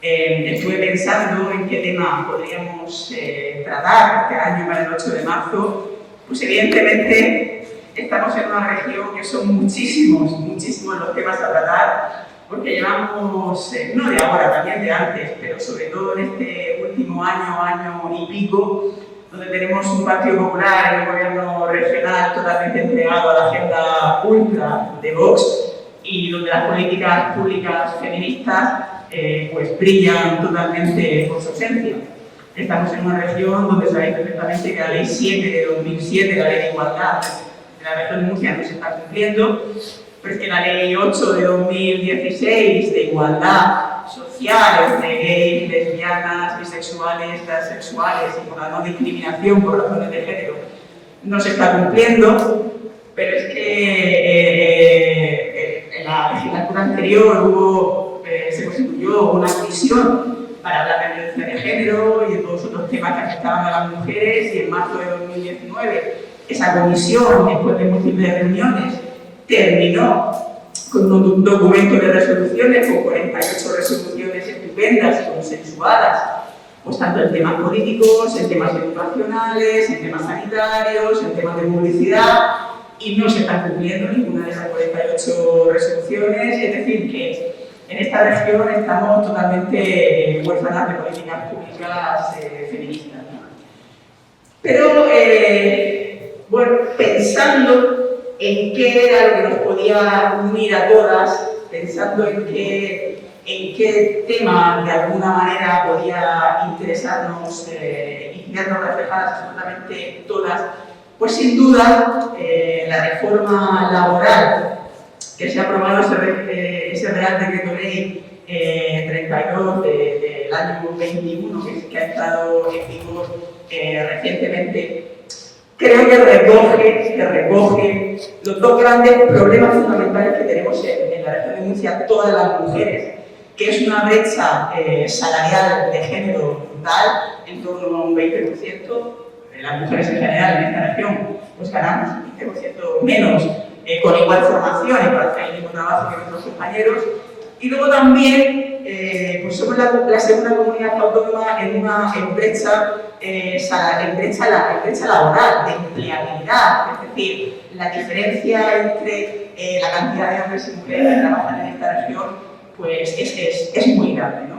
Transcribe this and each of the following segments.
Estuve pensando en qué tema podríamos tratar este año para el 8 de marzo. Pues evidentemente estamos en una región que son muchísimos los temas a tratar, porque llevamos, no de ahora, también de antes, pero sobre todo en este último año y pico, donde tenemos un Partido Popular y un gobierno regional totalmente entregado a la agenda ultra de Vox, y donde las políticas públicas feministas pues brillan totalmente por su ausencia. Estamos en una región donde sabéis perfectamente que la Ley 7 de 2007, la Ley de Igualdad de la región de Murcia, no se está cumpliendo, pero es que la Ley 8 de 2016 de Igualdad Social entre gays, lesbianas, bisexuales, transexuales y por la no discriminación por razones de género no se está cumpliendo, pero es que en la legislatura anterior se constituyó una comisión para hablar de violencia de género y de todos otros temas que afectaban a las mujeres, y en marzo de 2019 esa comisión, después de múltiples reuniones, terminó con un documento de resoluciones, con 48 resoluciones estupendas y consensuadas, pues tanto en temas políticos, en temas educacionales, en temas sanitarios, en temas de publicidad, y no se están cumpliendo ninguna de esas 48 resoluciones, es decir, que en esta región estamos totalmente huérfanas de políticas públicas feministas, ¿no? Pero, bueno, pensando en qué era lo que nos podía unir a todas, pensando en qué tema de alguna manera podía interesarnos y vernos reflejadas absolutamente todas, pues sin duda la reforma laboral que se ha aprobado, ese Real Decreto Ley 32 del año 21, que ha estado en vigor recientemente, creo que recoge los dos grandes problemas fundamentales que tenemos en la región de Murcia, todas las mujeres, que es una brecha salarial de género brutal, en torno a un 20%. Las mujeres en general en esta región pues ganamos un 20% menos con igual formación y para hacer el mismo trabajo que nuestros compañeros. Y luego también pues somos la segunda comunidad autónoma en una brecha laboral, de empleabilidad, es decir, la diferencia entre la cantidad de hombres y mujeres que trabajan en esta región pues es muy grande, ¿no?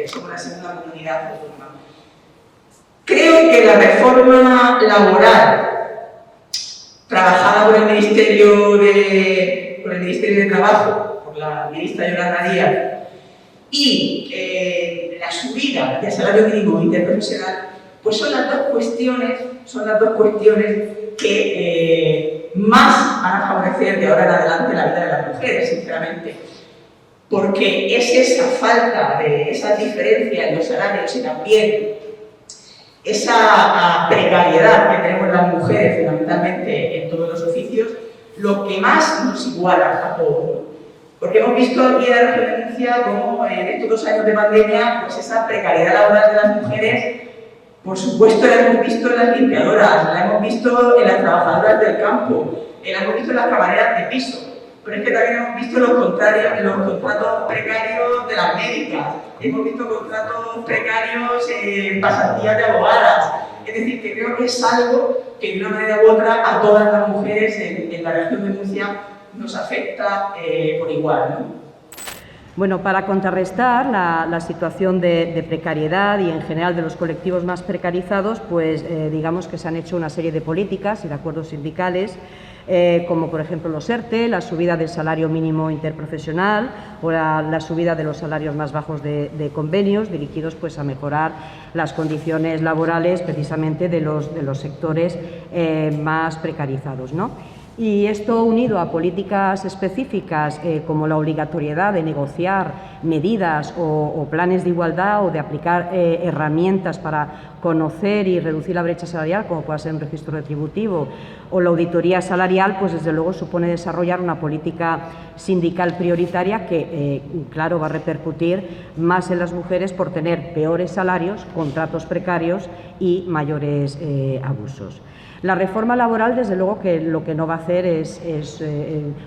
Somos la segunda comunidad autónoma. Creo que la reforma laboral trabajada por el Ministerio de Trabajo, por la ministra Yolanda Díaz, y la subida del salario mínimo interprofesional, pues son las dos cuestiones que más van a favorecer de ahora en adelante la vida de las mujeres, sinceramente. Porque es esa falta de esa diferencia en los salarios y también esa precariedad que tenemos las mujeres, fundamentalmente en todos los oficios, lo que más nos iguala a todos, ¿no? Porque hemos visto aquí en la región de Murcia cómo en estos 2 años de pandemia, pues esa precariedad laboral de las mujeres, por supuesto la hemos visto en las limpiadoras, la hemos visto en las trabajadoras del campo, la hemos visto en las camareras de piso, pero es que también hemos visto los contratos precarios de las médicas, hemos visto contratos precarios en pasantías de abogadas. Es decir, que creo que es algo que de una manera u otra a todas las mujeres en la región de Murcia nos afecta por igual, ¿no? Bueno, para contrarrestar la situación de precariedad y en general de los colectivos más precarizados, pues digamos que se han hecho una serie de políticas y de acuerdos sindicales, como por ejemplo los ERTE, la subida del salario mínimo interprofesional o la subida de los salarios más bajos de convenios, dirigidos pues a mejorar las condiciones laborales precisamente de los sectores más precarizados, ¿no? Y esto unido a políticas específicas como la obligatoriedad de negociar medidas o planes de igualdad o de aplicar herramientas para conocer y reducir la brecha salarial, como pueda ser un registro retributivo o la auditoría salarial, pues desde luego supone desarrollar una política sindical prioritaria que, claro, va a repercutir más en las mujeres por tener peores salarios, contratos precarios y mayores abusos. La reforma laboral, desde luego, que lo que no va a hacer es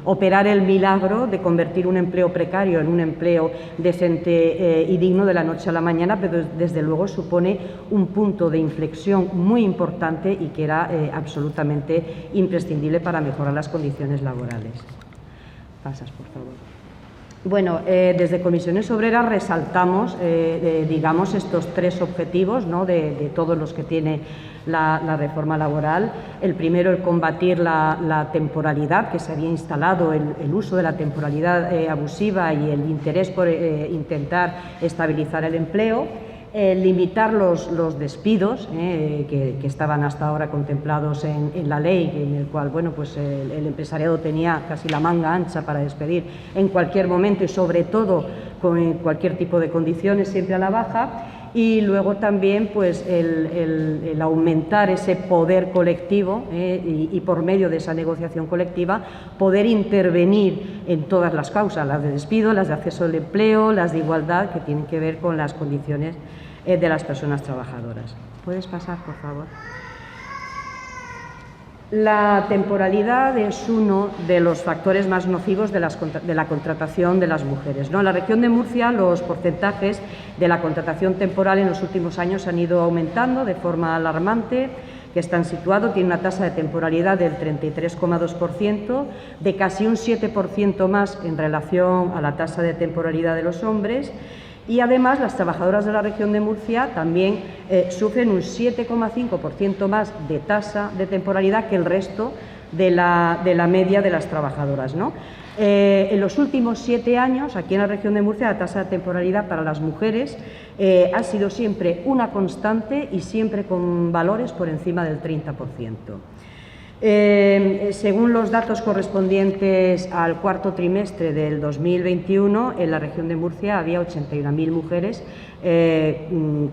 operar el milagro de convertir un empleo precario en un empleo decente y digno de la noche a la mañana, pero desde luego supone un punto de inflexión muy importante y que era absolutamente imprescindible para mejorar las condiciones laborales. Pasas, por favor. Bueno, desde Comisiones Obreras resaltamos, digamos, estos tres objetivos, ¿no?, de todos los que tiene la reforma laboral. El primero, el combatir la temporalidad, que se había instalado, el uso de la temporalidad abusiva y el interés por intentar estabilizar el empleo. Limitar los despidos que estaban hasta ahora contemplados en la ley, en el cual, bueno, pues el empresariado tenía casi la manga ancha para despedir en cualquier momento y sobre todo con cualquier tipo de condiciones, siempre a la baja. Y luego también pues el aumentar ese poder colectivo y por medio de esa negociación colectiva poder intervenir en todas las causas, las de despido, las de acceso al empleo, las de igualdad, que tienen que ver con las condiciones de las personas trabajadoras. ¿Puedes pasar, por favor? La temporalidad es uno de los factores más nocivos de la contratación de las mujeres, ¿no? En la región de Murcia los porcentajes de la contratación temporal en los últimos años han ido aumentando de forma alarmante, que están situados, tiene una tasa de temporalidad del 33,2%, de casi un 7% más en relación a la tasa de temporalidad de los hombres. Y además las trabajadoras de la región de Murcia también sufren un 7,5% más de tasa de temporalidad que el resto de la media de las trabajadoras, ¿no? En los últimos 7 años, aquí en la región de Murcia, la tasa de temporalidad para las mujeres ha sido siempre una constante y siempre con valores por encima del 30%. Según los datos correspondientes al cuarto trimestre del 2021, en la región de Murcia había 81.000 mujeres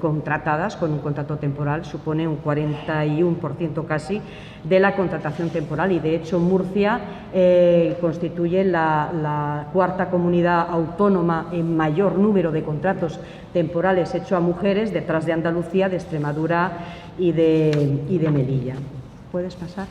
contratadas con un contrato temporal, supone un 41% casi de la contratación temporal y de hecho Murcia constituye la cuarta comunidad autónoma en mayor número de contratos temporales hechos a mujeres, detrás de Andalucía, de Extremadura y de Melilla. ¿Puedes pasar?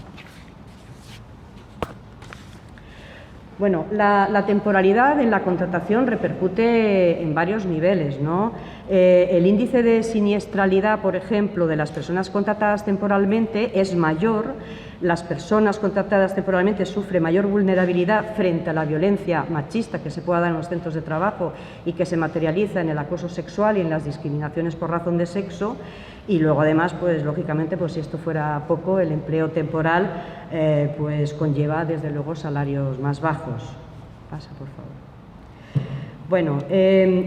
Bueno, la temporalidad en la contratación repercute en varios niveles, ¿no? El índice de siniestralidad, por ejemplo, de las personas contratadas temporalmente es mayor. Las personas contratadas temporalmente sufren mayor vulnerabilidad frente a la violencia machista que se pueda dar en los centros de trabajo y que se materializa en el acoso sexual y en las discriminaciones por razón de sexo. Y luego, además, pues lógicamente, pues si esto fuera poco, el empleo temporal pues conlleva, desde luego, salarios más bajos. Pasa, por favor. Bueno,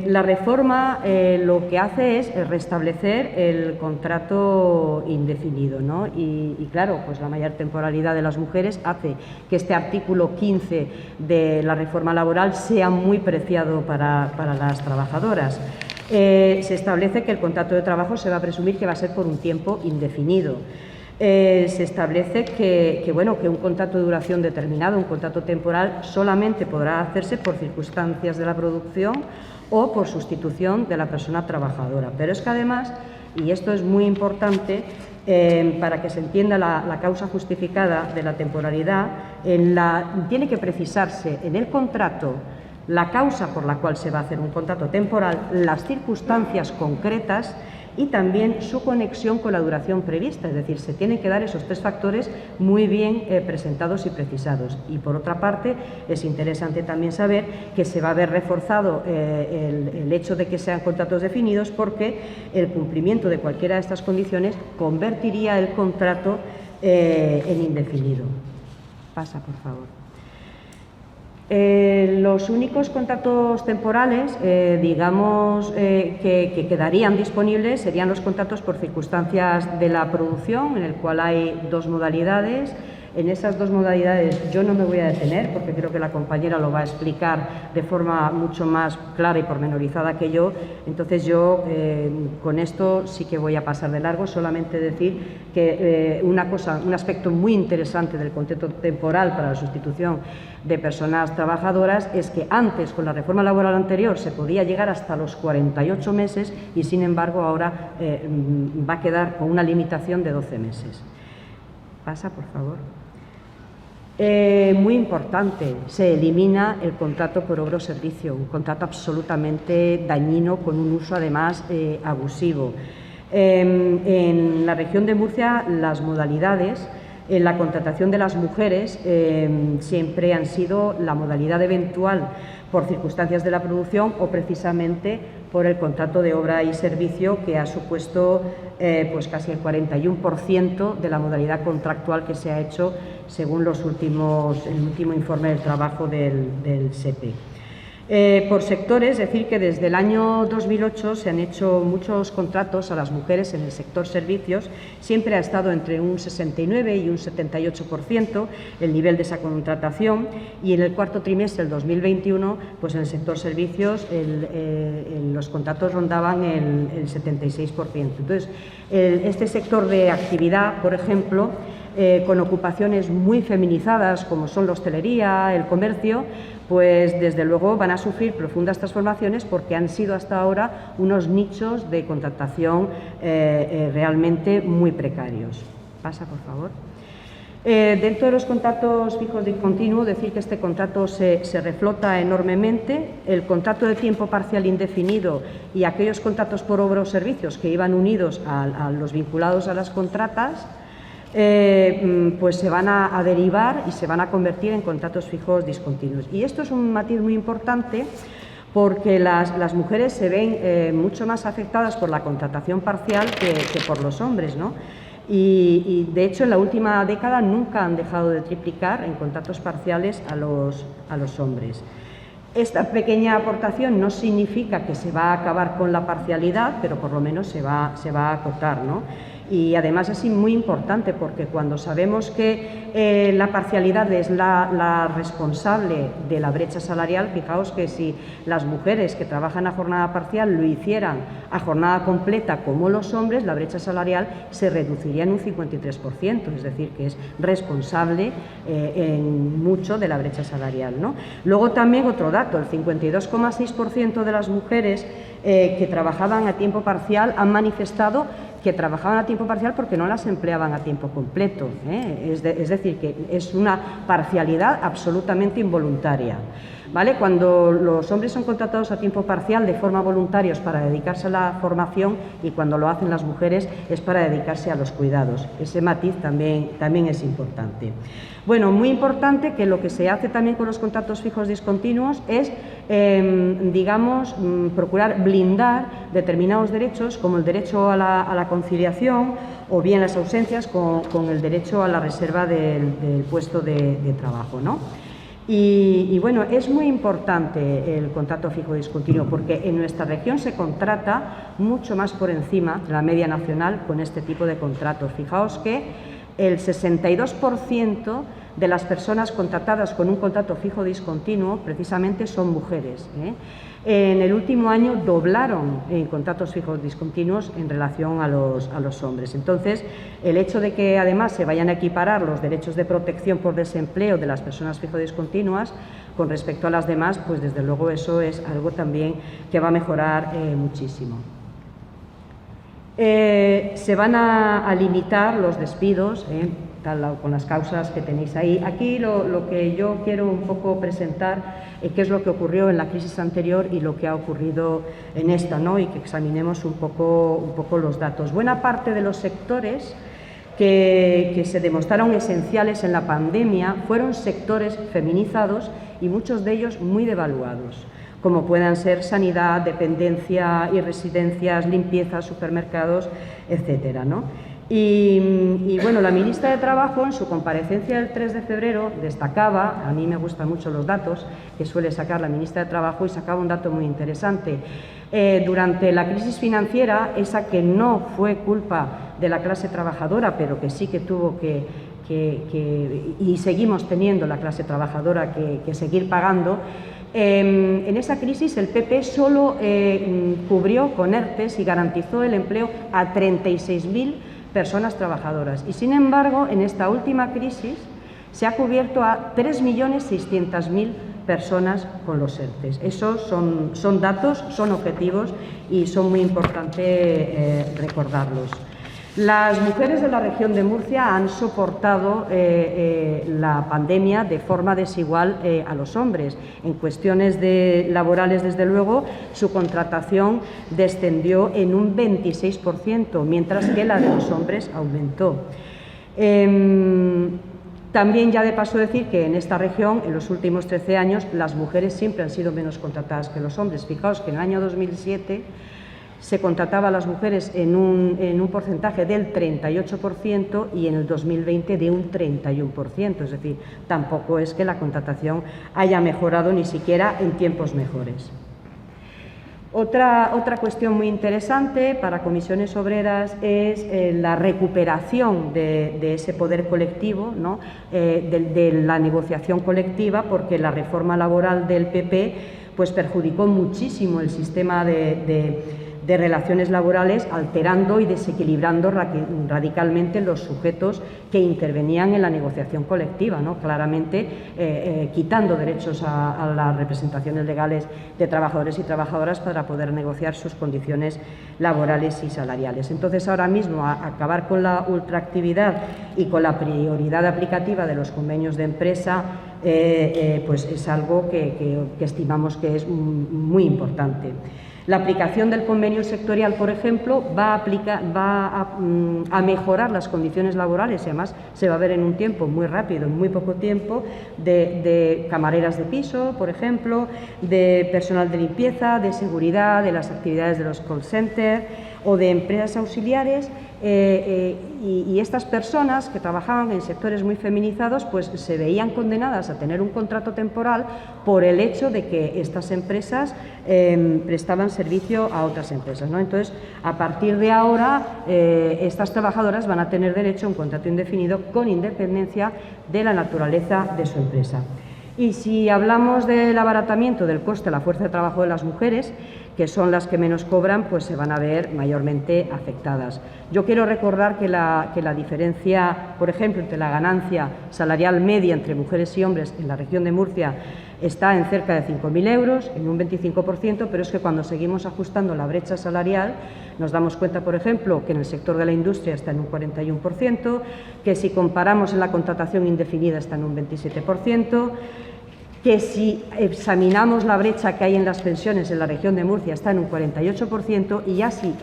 la reforma lo que hace es restablecer el contrato indefinido, ¿no? Y claro, pues la mayor temporalidad de las mujeres hace que este artículo 15 de la reforma laboral sea muy preciado para las trabajadoras. Se establece que el contrato de trabajo se va a presumir que va a ser por un tiempo indefinido. Se establece que un contrato de duración determinada, un contrato temporal, solamente podrá hacerse por circunstancias de la producción o por sustitución de la persona trabajadora. Pero es que además, y esto es muy importante, para que se entienda la causa justificada de la temporalidad, tiene que precisarse en el contrato la causa por la cual se va a hacer un contrato temporal, las circunstancias concretas y también su conexión con la duración prevista, es decir, se tienen que dar esos tres factores muy bien presentados y precisados. Y por otra parte, es interesante también saber que se va a ver reforzado el hecho de que sean contratos definidos, porque el cumplimiento de cualquiera de estas condiciones convertiría el contrato en indefinido. Pasa, por favor. Los únicos contratos temporales, que quedarían disponibles serían los contratos por circunstancias de la producción, en el cual hay dos modalidades. En esas dos modalidades yo no me voy a detener porque creo que la compañera lo va a explicar de forma mucho más clara y pormenorizada que yo. Entonces yo con esto sí que voy a pasar de largo, solamente decir que un aspecto muy interesante del contrato temporal para la sustitución de personas trabajadoras es que antes, con la reforma laboral anterior, se podía llegar hasta los 48 meses y sin embargo ahora va a quedar con una limitación de 12 meses. Pasa, por favor. Muy importante, se elimina el contrato por obra o servicio, un contrato absolutamente dañino con un uso además abusivo. En la región de Murcia las modalidades en la contratación de las mujeres siempre han sido la modalidad eventual por circunstancias de la producción o precisamente por el contrato de obra y servicio, que ha supuesto pues casi el 41% de la modalidad contractual que se ha hecho según el último informe del trabajo del SEPE. Por sectores, decir que desde el año 2008 se han hecho muchos contratos a las mujeres en el sector servicios, siempre ha estado entre un 69 y un 78% el nivel de esa contratación, y en el cuarto trimestre del 2021, pues en el sector servicios los contratos rondaban el 76%. Entonces, este sector de actividad, por ejemplo, con ocupaciones muy feminizadas como son la hostelería, el comercio, pues desde luego van a sufrir profundas transformaciones porque han sido hasta ahora unos nichos de contratación realmente muy precarios. Pasa, por favor. Dentro de los contratos fijos discontinuos, decir que este contrato se reflota enormemente. El contrato de tiempo parcial indefinido y aquellos contratos por obra o servicios que iban unidos a los vinculados a las contratas, pues se van a derivar y se van a convertir en contratos fijos discontinuos. Y esto es un matiz muy importante porque las mujeres se ven mucho más afectadas por la contratación parcial que por los hombres, ¿no? Y de hecho en la última década nunca han dejado de triplicar en contratos parciales a los hombres. Esta pequeña aportación no significa que se va a acabar con la parcialidad, pero por lo menos se va a acotar, ¿no? Y además es muy importante porque cuando sabemos que la parcialidad es la responsable de la brecha salarial, fijaos que si las mujeres que trabajan a jornada parcial lo hicieran a jornada completa como los hombres, la brecha salarial se reduciría en un 53%, es decir, que es responsable en mucho de la brecha salarial, ¿no? Luego también otro dato, el 52,6% de las mujeres que trabajaban a tiempo parcial han manifestado que trabajaban a tiempo parcial porque no las empleaban a tiempo completo, es decir, que es una parcialidad absolutamente involuntaria, ¿vale? Cuando los hombres son contratados a tiempo parcial de forma voluntaria es para dedicarse a la formación, y cuando lo hacen las mujeres es para dedicarse a los cuidados. Ese matiz también es importante. Bueno, muy importante que lo que se hace también con los contratos fijos discontinuos es, digamos, procurar blindar determinados derechos, como el derecho a la conciliación o bien las ausencias con el derecho a la reserva del puesto de trabajo, ¿no? Y bueno, es muy importante el contrato fijo discontinuo porque en nuestra región se contrata mucho más por encima de la media nacional con este tipo de contratos. Fijaos que el 62% de las personas contratadas con un contrato fijo discontinuo precisamente son mujeres, En el último año doblaron en contratos fijos discontinuos en relación a los hombres. Entonces, el hecho de que además se vayan a equiparar los derechos de protección por desempleo de las personas fijo discontinuas con respecto a las demás, pues desde luego eso es algo también que va a mejorar muchísimo. Se van a limitar los despidos, con las causas que tenéis ahí. Aquí lo que yo quiero un poco presentar qué es lo que ocurrió en la crisis anterior y lo que ha ocurrido en esta, ¿no? Y que examinemos un poco los datos. Buena parte de los sectores que se demostraron esenciales en la pandemia fueron sectores feminizados y muchos de ellos muy devaluados, como puedan ser sanidad, dependencia y residencias, limpieza, supermercados, etcétera, ¿no? Y bueno, la ministra de Trabajo en su comparecencia del 3 de febrero destacaba, a mí me gustan mucho los datos que suele sacar la ministra de Trabajo, y sacaba un dato muy interesante. Durante la crisis financiera, esa que no fue culpa de la clase trabajadora, pero que sí que tuvo y seguimos teniendo la clase trabajadora que seguir pagando, en esa crisis el PP solo cubrió con ERTEs y garantizó el empleo a 36.000 personas trabajadoras, y sin embargo en esta última crisis se ha cubierto a 3.600.000 personas con los ERTEs. Esos son datos, son objetivos y son muy importantes recordarlos. Las mujeres de la región de Murcia han soportado la pandemia de forma desigual a los hombres. En cuestiones laborales, desde luego, su contratación descendió en un 26%, mientras que la de los hombres aumentó. También, ya de paso, decir que en esta región, en los últimos 13 años, las mujeres siempre han sido menos contratadas que los hombres. Fijaos que en el año 2007 se contrataba a las mujeres en un porcentaje del 38% y en el 2020 de un 31%, es decir, tampoco es que la contratación haya mejorado ni siquiera en tiempos mejores. Otra cuestión muy interesante para Comisiones Obreras es la recuperación de ese poder colectivo, ¿no? de la negociación colectiva, porque la reforma laboral del PP pues, perjudicó muchísimo el sistema de relaciones laborales, alterando y desequilibrando radicalmente los sujetos que intervenían en la negociación colectiva, ¿no? Claramente quitando derechos a las representaciones legales de trabajadores y trabajadoras para poder negociar sus condiciones laborales y salariales. Entonces, ahora mismo, acabar con la ultraactividad y con la prioridad aplicativa de los convenios de empresa pues es algo que estimamos que es muy importante. La aplicación del convenio sectorial, por ejemplo, va a mejorar las condiciones laborales y además se va a ver en un tiempo muy rápido, en muy poco tiempo, de camareras de piso, por ejemplo, de personal de limpieza, de seguridad, de las actividades de los call centers o de empresas auxiliares. Y estas personas que trabajaban en sectores muy feminizados pues se veían condenadas a tener un contrato temporal por el hecho de que estas empresas prestaban servicio a otras empresas, ¿no? Entonces, a partir de ahora, estas trabajadoras van a tener derecho a un contrato indefinido con independencia de la naturaleza de su empresa. Y si hablamos del abaratamiento del coste de la fuerza de trabajo de las mujeres, que son las que menos cobran, pues se van a ver mayormente afectadas. Yo quiero recordar que la diferencia, por ejemplo, entre la ganancia salarial media entre mujeres y hombres en la región de Murcia está en cerca de 5.000 euros, en un 25%, pero es que cuando seguimos ajustando la brecha salarial nos damos cuenta, por ejemplo, que en el sector de la industria está en un 41%, que si comparamos en la contratación indefinida está en un 27%, que si examinamos la brecha que hay en las pensiones en la región de Murcia está en un 48%, y ya si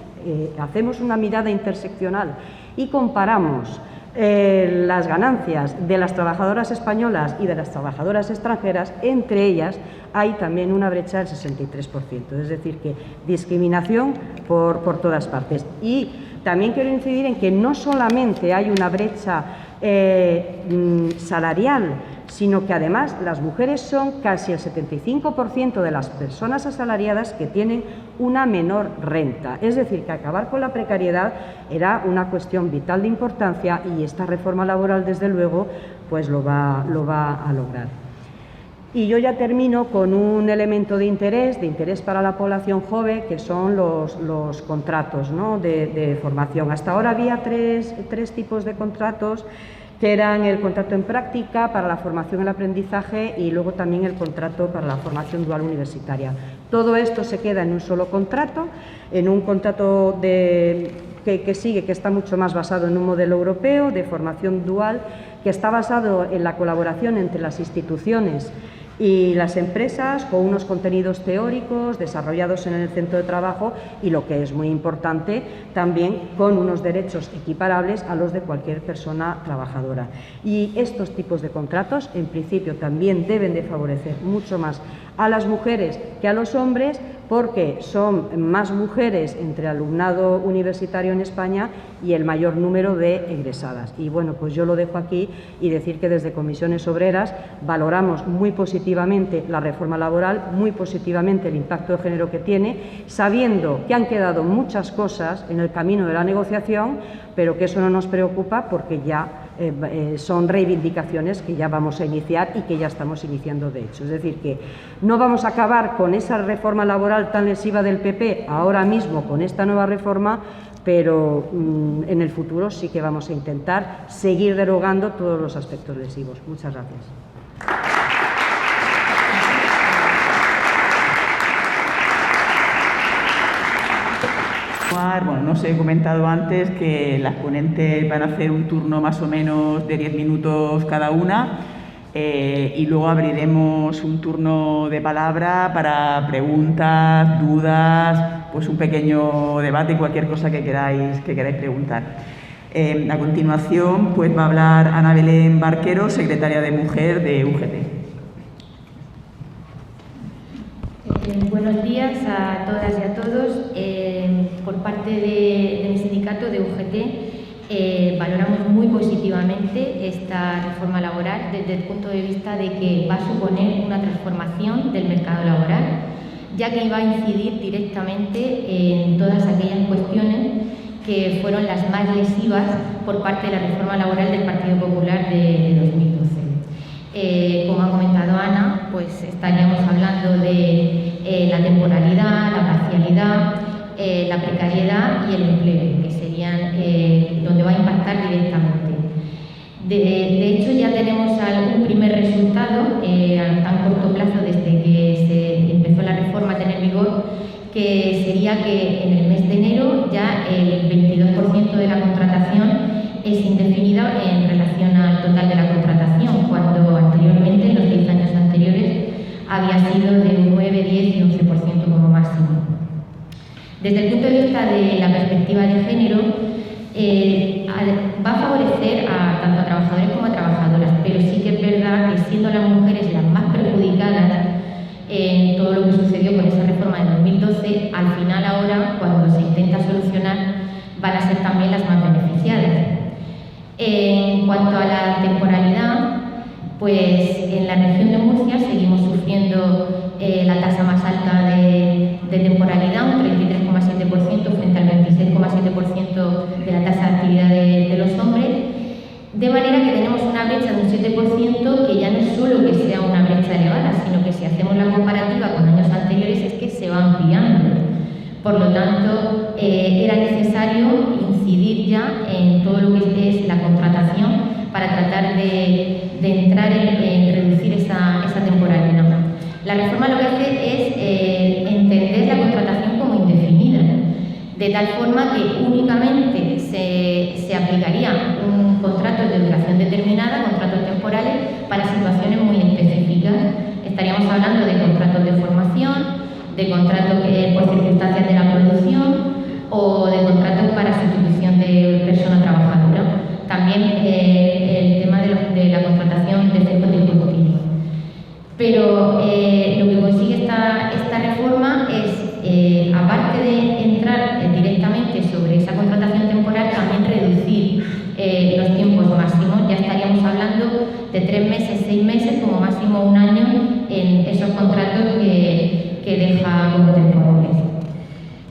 hacemos una mirada interseccional y comparamos las ganancias de las trabajadoras españolas y de las trabajadoras extranjeras, entre ellas hay también una brecha del 63%, es decir, que discriminación por todas partes. Y también quiero incidir en que no solamente hay una brecha salarial, sino que además las mujeres son casi el 75% de las personas asalariadas que tienen una menor renta. Es decir, que acabar con la precariedad era una cuestión vital de importancia y esta reforma laboral, desde luego, pues lo va a lograr. Y yo ya termino con un elemento de interés para la población joven, que son los contratos, ¿no? de formación. Hasta ahora había tres tipos de contratos, que eran el contrato en práctica para la formación y el aprendizaje y luego también el contrato para la formación dual universitaria. Todo esto se queda en un solo contrato, en un contrato que está mucho más basado en un modelo europeo de formación dual, que está basado en la colaboración entre las instituciones y las empresas, con unos contenidos teóricos desarrollados en el centro de trabajo y, lo que es muy importante, también con unos derechos equiparables a los de cualquier persona trabajadora. Y estos tipos de contratos, en principio, también deben de favorecer mucho más a las mujeres que a los hombres, porque son más mujeres entre alumnado universitario en España y el mayor número de egresadas. Y bueno, pues yo lo dejo aquí y decir que desde Comisiones Obreras valoramos muy positivamente la reforma laboral, muy positivamente el impacto de género que tiene, sabiendo que han quedado muchas cosas en el camino de la negociación, pero que eso no nos preocupa porque ya son reivindicaciones que ya vamos a iniciar y que ya estamos iniciando de hecho. Es decir, que no vamos a acabar con esa reforma laboral tan lesiva del PP ahora mismo con esta nueva reforma, pero en el futuro sí que vamos a intentar seguir derogando todos los aspectos lesivos. Muchas gracias. continuar, bueno, no os he comentado antes que las ponentes van a hacer un turno más o menos de 10 minutos cada una y luego abriremos un turno de palabra para preguntas, dudas, pues un pequeño debate, cualquier cosa que queráis preguntar. A continuación pues va a hablar Ana Belén Barquero, secretaria de Mujer de UGT. Buenos días a todas y a todos. Por parte de mi sindicato de UGT valoramos muy positivamente esta reforma laboral desde el punto de vista de que va a suponer una transformación del mercado laboral, ya que va a incidir directamente en todas aquellas cuestiones que fueron las más lesivas por parte de la reforma laboral del Partido Popular de 2012. Como ha comentado Ana, pues estaríamos hablando de la temporalidad, la parcialidad, la precariedad y el empleo, que serían donde va a impactar directamente. De hecho, ya tenemos algún primer resultado a tan corto plazo desde que se empezó la reforma a tener vigor, que sería que en el mes de enero ya el 22% de la contratación es indefinida en relación al total de la contratación, cuando anteriormente, en los 10 años anteriores, había sido de un 9, 10 y 11% como máximo. Desde el punto de vista de la perspectiva de género, va a favorecer tanto a trabajadores como a trabajadoras, pero sí que es verdad que siendo las mujeres las más perjudicadas en todo lo que sucedió con esa reforma de 2012, al final ahora, cuando se intenta solucionar, van a ser también las más beneficiadas. En cuanto a la temporalidad, pues en la región de Murcia seguimos sufriendo la tasa más alta de temporalidad, un 33,7% frente al 26,7% de la tasa de actividad de los hombres, de manera que tenemos una brecha de un 7% que ya no es solo que sea una brecha elevada, sino que si hacemos la comparativa con años anteriores es que se va ampliando. Por lo tanto, era necesario incidir ya en todo lo que es la contratación para tratar de entrar en reducir esa temporalidad. La reforma lo que hace es entender la contratación como indefinida, de tal forma que únicamente se aplicaría un contrato de duración determinada, contratos temporales, para situaciones muy específicas. Estaríamos hablando de contratos de formación, de contratos por circunstancias de la producción o de contratos para sustitución de persona trabajadora. También el tema de la contratación de cierto tiempo continuo. Pero lo que consigue esta reforma es, aparte de entrar directamente sobre esa contratación temporal, también reducir los tiempos máximos. Ya estaríamos hablando de 3 meses, 6 meses, como máximo 1 año en esos contratos que deja como temporales.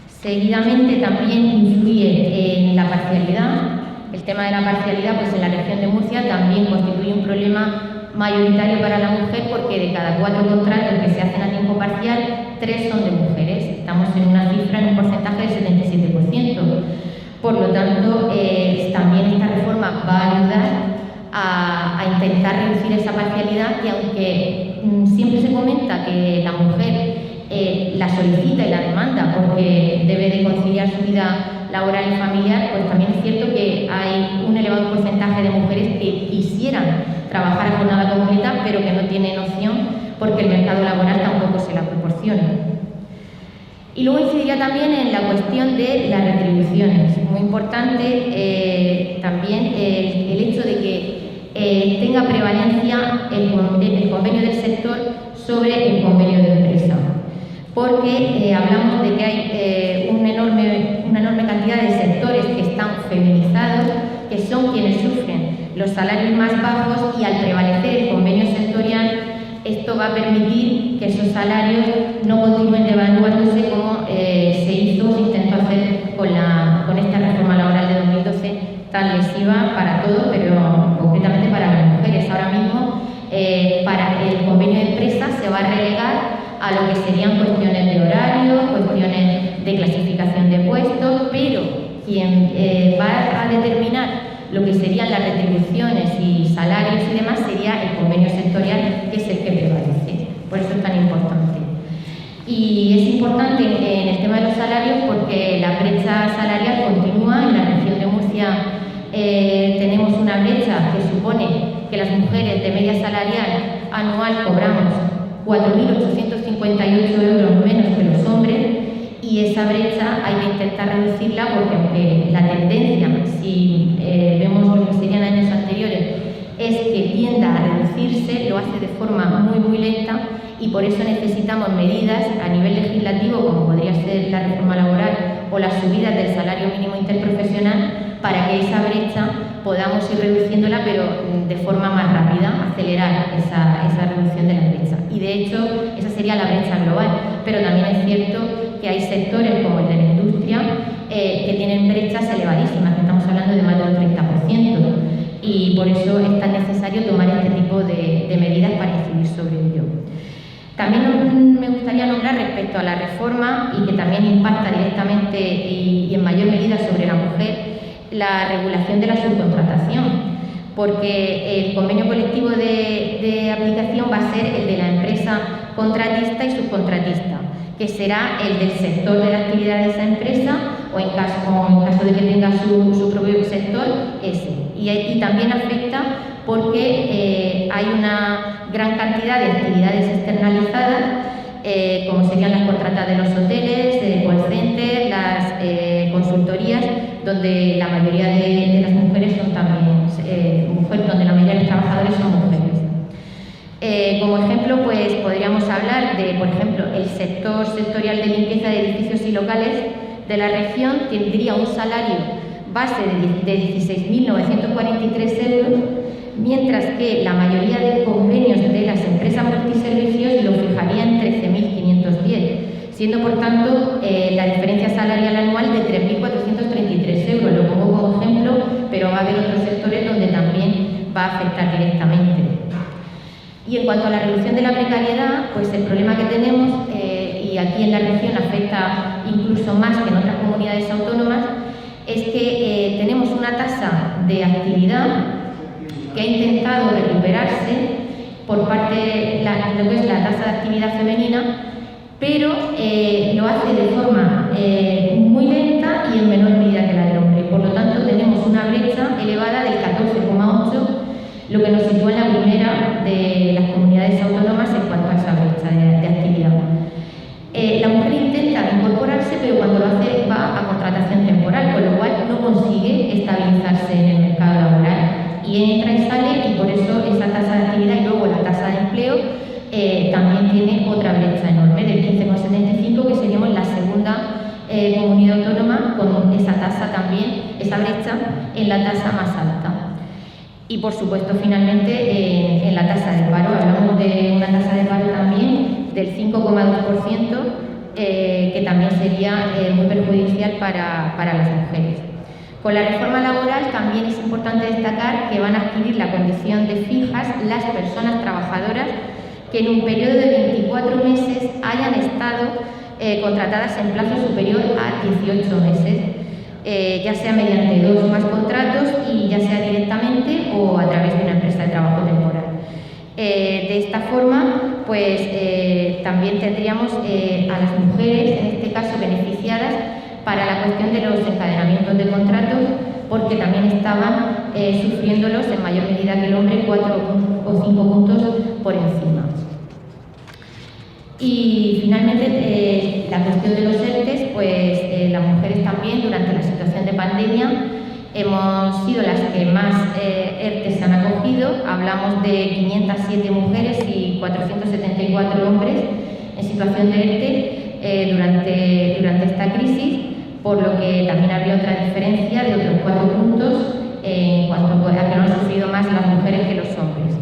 Seguidamente también influye en la parcialidad. El tema de la parcialidad, pues en la región de Murcia también constituye un problema mayoritario para la mujer, porque de cada 4 contratos que se hacen a tiempo parcial, 3 son de mujeres. Estamos en una cifra, en un porcentaje del 77%. Por lo tanto, también esta reforma va a ayudar a intentar reducir esa parcialidad, y aunque siempre se comenta que la mujer la solicita y la demanda porque debe de conciliar su vida laboral y familiar, pues también es cierto que hay un elevado porcentaje de mujeres que quisieran trabajar a jornada completa, pero que no tienen opción porque el mercado laboral tampoco se la proporciona. Y luego incidiría también en la cuestión de las retribuciones. Muy importante también el hecho de que tenga prevalencia el convenio del sector sobre el convenio de empresa, porque hablamos de que hay una enorme cantidad de sectores que están feminizados, que son quienes sufren los salarios más bajos, y al prevalecer el convenio sectorial, esto va a permitir que esos salarios no continúen devaluándose como se intentó hacer con esta reforma laboral de 2012 tan lesiva para todos, pero concretamente para las mujeres. Ahora mismo, para el convenio de empresa se va a relegar a lo que serían cuestiones de horario, cuestiones de clasificación de puestos, pero quien va a determinar lo que serían las retribuciones y salarios y demás sería el convenio sectorial, que es el que prevalece. Por eso es tan importante. Y es importante en el tema de los salarios porque la brecha tenemos una brecha que supone que las mujeres de media salarial anual cobramos 4.858 euros menos que los hombres, y esa brecha hay que intentar reducirla porque aunque la tendencia, si vemos lo que serían años anteriores, es que tienda a reducirse, lo hace de forma muy lenta, y por eso necesitamos medidas a nivel legislativo, como podría ser la reforma laboral o las subidas del salario mínimo interprofesional, para que esa brecha podamos ir reduciéndola, pero de forma más rápida, acelerar esa reducción de la brecha. Y de hecho, esa sería la brecha global, pero también es cierto que hay sectores como el de la industria que tienen brechas elevadísimas, que estamos hablando de más del 30%, y por eso es tan necesario tomar este tipo de medidas para incidir sobre ello. También me gustaría nombrar respecto a la reforma, y que también impacta directamente y en mayor medida sobre la mujer, la regulación de la subcontratación, porque el convenio colectivo de aplicación va a ser el de la empresa contratista y subcontratista, que será el del sector de la actividad de esa empresa, o en caso de que tenga su propio sector, ese. Y también afecta porque hay una gran cantidad de actividades externalizadas, como serían las contratas de los hoteles, call centers, las consultorías, donde la mayoría de las mujeres son también donde la mayoría de los trabajadores son mujeres. Como ejemplo, pues podríamos hablar de, por ejemplo, el sector sectorial de limpieza de edificios y locales de la región tendría un salario base de 16.943 euros, mientras que la mayoría de convenios de las empresas multiservicios lo fijaría en 13.510, siendo por tanto la diferencia salarial anual de 3.433 euros. Lo pongo como ejemplo, pero va a haber otros sectores donde también va a afectar directamente. Y en cuanto a la reducción de la precariedad, pues el problema que tenemos, y aquí en la región afecta incluso más que en otras comunidades autónomas, es que tenemos una tasa de actividad que ha intentado recuperarse por parte de lo que es la tasa de actividad femenina, pero lo hace de forma muy lenta y en menor medida que la del hombre. Por lo tanto, tenemos una brecha elevada del 14,8%, lo que nos sitúa en la primera de las comunidades autónomas en cuanto a esa brecha de actividad. La mujer intenta incorporarse, pero cuando lo hace va a contratación temporal, con lo cual no consigue estabilizarse en el mercado laboral y entra y sale, y por eso esa tasa de actividad y luego la tasa de empleo también tiene otra brecha enorme del 15,75%, que seríamos la segunda comunidad autónoma con esa tasa también, esa brecha en la tasa más alta. Y por supuesto, finalmente, en la tasa de paro, hablamos de una tasa de paro también del 5,2%, que también sería muy perjudicial para las mujeres. Con la reforma laboral también es importante destacar que van a adquirir la condición de fijas las personas trabajadoras que en un periodo de 24 meses hayan estado contratadas en plazo superior a 18 meses. Ya sea mediante 2 o más contratos, y ya sea directamente o a través de una empresa de trabajo temporal. De esta forma, pues también tendríamos a las mujeres, en este caso beneficiadas, para la cuestión de los encadenamientos de contratos, porque también estaban sufriéndolos en mayor medida que el hombre, 4 o 5 puntos por encima. Y finalmente, la cuestión de los ERTES, pues las mujeres también durante la situación de pandemia hemos sido las que más ERTES se han acogido. Hablamos de 507 mujeres y 474 hombres en situación de ERTE durante esta crisis, por lo que también habría otra diferencia de otros 4 puntos en cuanto a que no han sufrido más las mujeres que los hombres.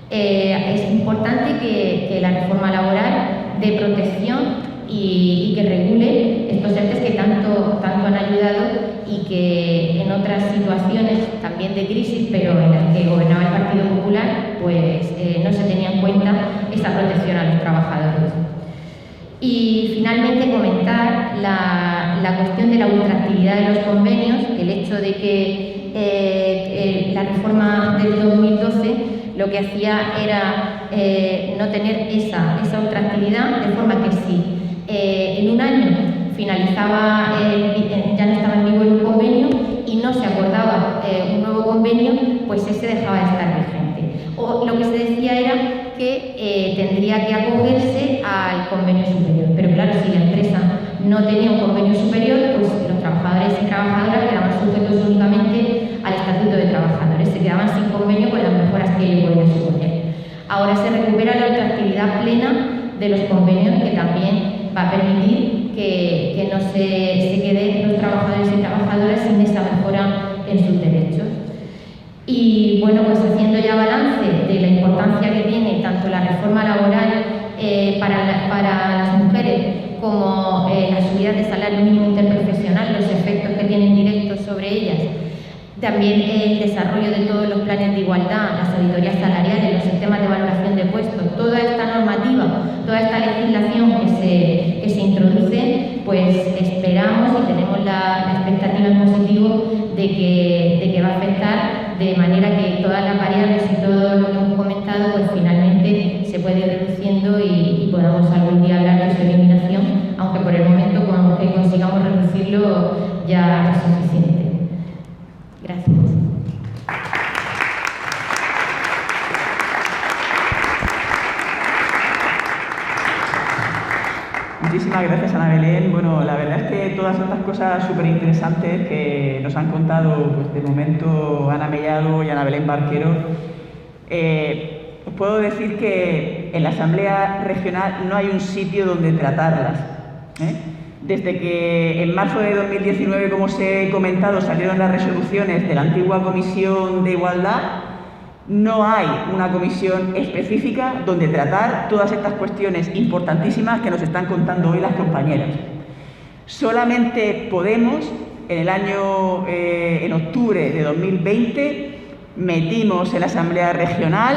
Es importante que la reforma laboral dé protección y que regule estos ERTES que tanto han ayudado, y que en otras situaciones también de crisis, pero en las que gobernaba el Partido Popular, pues no se tenía en cuenta esa protección a los trabajadores. Y finalmente comentar la cuestión de la ultraactividad de los convenios, el hecho de que la reforma del 2012 lo que hacía era no tener esa ultraactividad, de forma que si en un año finalizaba, ya no estaba en vigor un convenio y no se acordaba convenio, pues ese dejaba de estar vigente. O lo que se decía era que tendría que acogerse al convenio superior. Pero claro, si la empresa no tenía un convenio superior, pues los trabajadores y trabajadoras quedaban sujetos únicamente al Estatuto de Trabajadores, se quedaban sin convenio con las mejoras que ello podía suponer. Ahora se recupera la ultraactividad plena de los convenios, que también va a permitir que no se queden los trabajadores y trabajadoras sin esa mejora en sus derechos. Y bueno, pues haciendo ya balance de la importancia que tiene tanto la reforma laboral para las mujeres como las subidas de salario mínimo interprofesional, los efectos que tienen directos sobre ellas, también el desarrollo de todos los planes de igualdad, las auditorías salariales, los sistemas de valoración de puestos, toda esta normativa, toda esta legislación que se introduce, pues esperamos y tenemos la expectativa en positivo de que va a afectar de manera que todas las variables y todo lo que hemos comentado, pues finalmente se puede ir reduciendo y podamos algún día hablar de su eliminación, aunque por el momento con que consigamos reducirlo ya es suficiente. Gracias. Muchísimas gracias, Ana Belén. Bueno, la verdad es que todas estas cosas súper interesantes que nos han contado, pues de momento, Ana Mellado y Ana Belén Barquero, os puedo decir que en la Asamblea Regional no hay un sitio donde tratarlas, Desde que en marzo de 2019, como os he comentado, salieron las resoluciones de la antigua Comisión de Igualdad, no hay una comisión específica donde tratar todas estas cuestiones importantísimas que nos están contando hoy las compañeras. Solamente Podemos, en octubre de 2020, metimos en la Asamblea Regional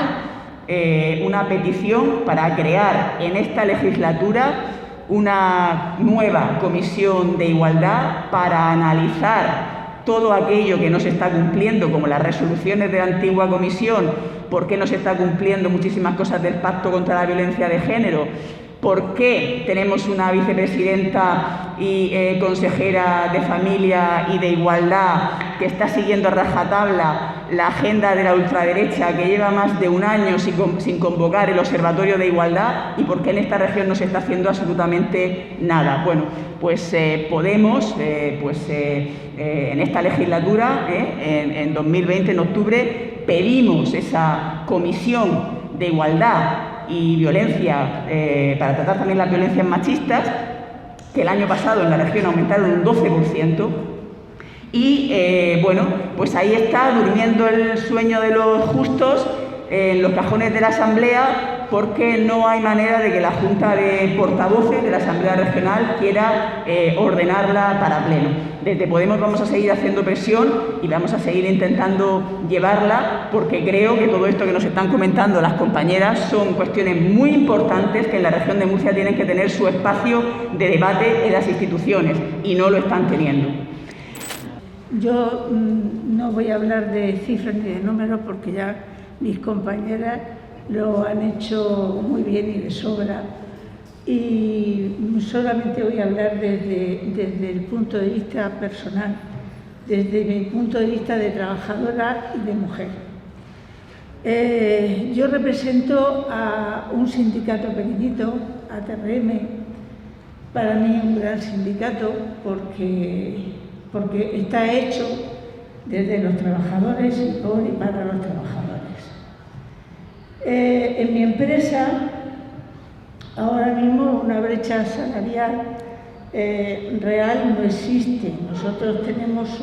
una petición para crear en esta legislatura una nueva comisión de igualdad para analizar todo aquello que no se está cumpliendo, como las resoluciones de la antigua comisión, por qué no se está cumpliendo muchísimas cosas del Pacto contra la Violencia de Género, por qué tenemos una vicepresidenta y consejera de Familia y de Igualdad que está siguiendo a rajatabla la agenda de la ultraderecha, que lleva más de un año sin convocar el Observatorio de Igualdad, y por qué en esta región no se está haciendo absolutamente nada. Bueno, pues Podemos, en esta legislatura, en 2020, en octubre, pedimos esa comisión de igualdad y violencia, para tratar también las violencias machistas, que el año pasado en la región aumentaron un 12%, y bueno, pues ahí está durmiendo el sueño de los justos en los cajones de la Asamblea, porque no hay manera de que la Junta de Portavoces de la Asamblea Regional quiera ordenarla para pleno. Desde Podemos vamos a seguir haciendo presión y vamos a seguir intentando llevarla, porque creo que todo esto que nos están comentando las compañeras son cuestiones muy importantes que en la región de Murcia tienen que tener su espacio de debate en las instituciones, y no lo están teniendo. Yo no voy a hablar de cifras ni de números, porque ya mis compañeras lo han hecho muy bien y de sobra, y solamente voy a hablar desde el punto de vista personal, desde mi punto de vista de trabajadora y de mujer. Yo represento a un sindicato pequeñito, ATRM, para mí un gran sindicato, porque está hecho desde los trabajadores y por y para los trabajadores. En mi empresa, ahora mismo una brecha salarial real no existe. Nosotros tenemos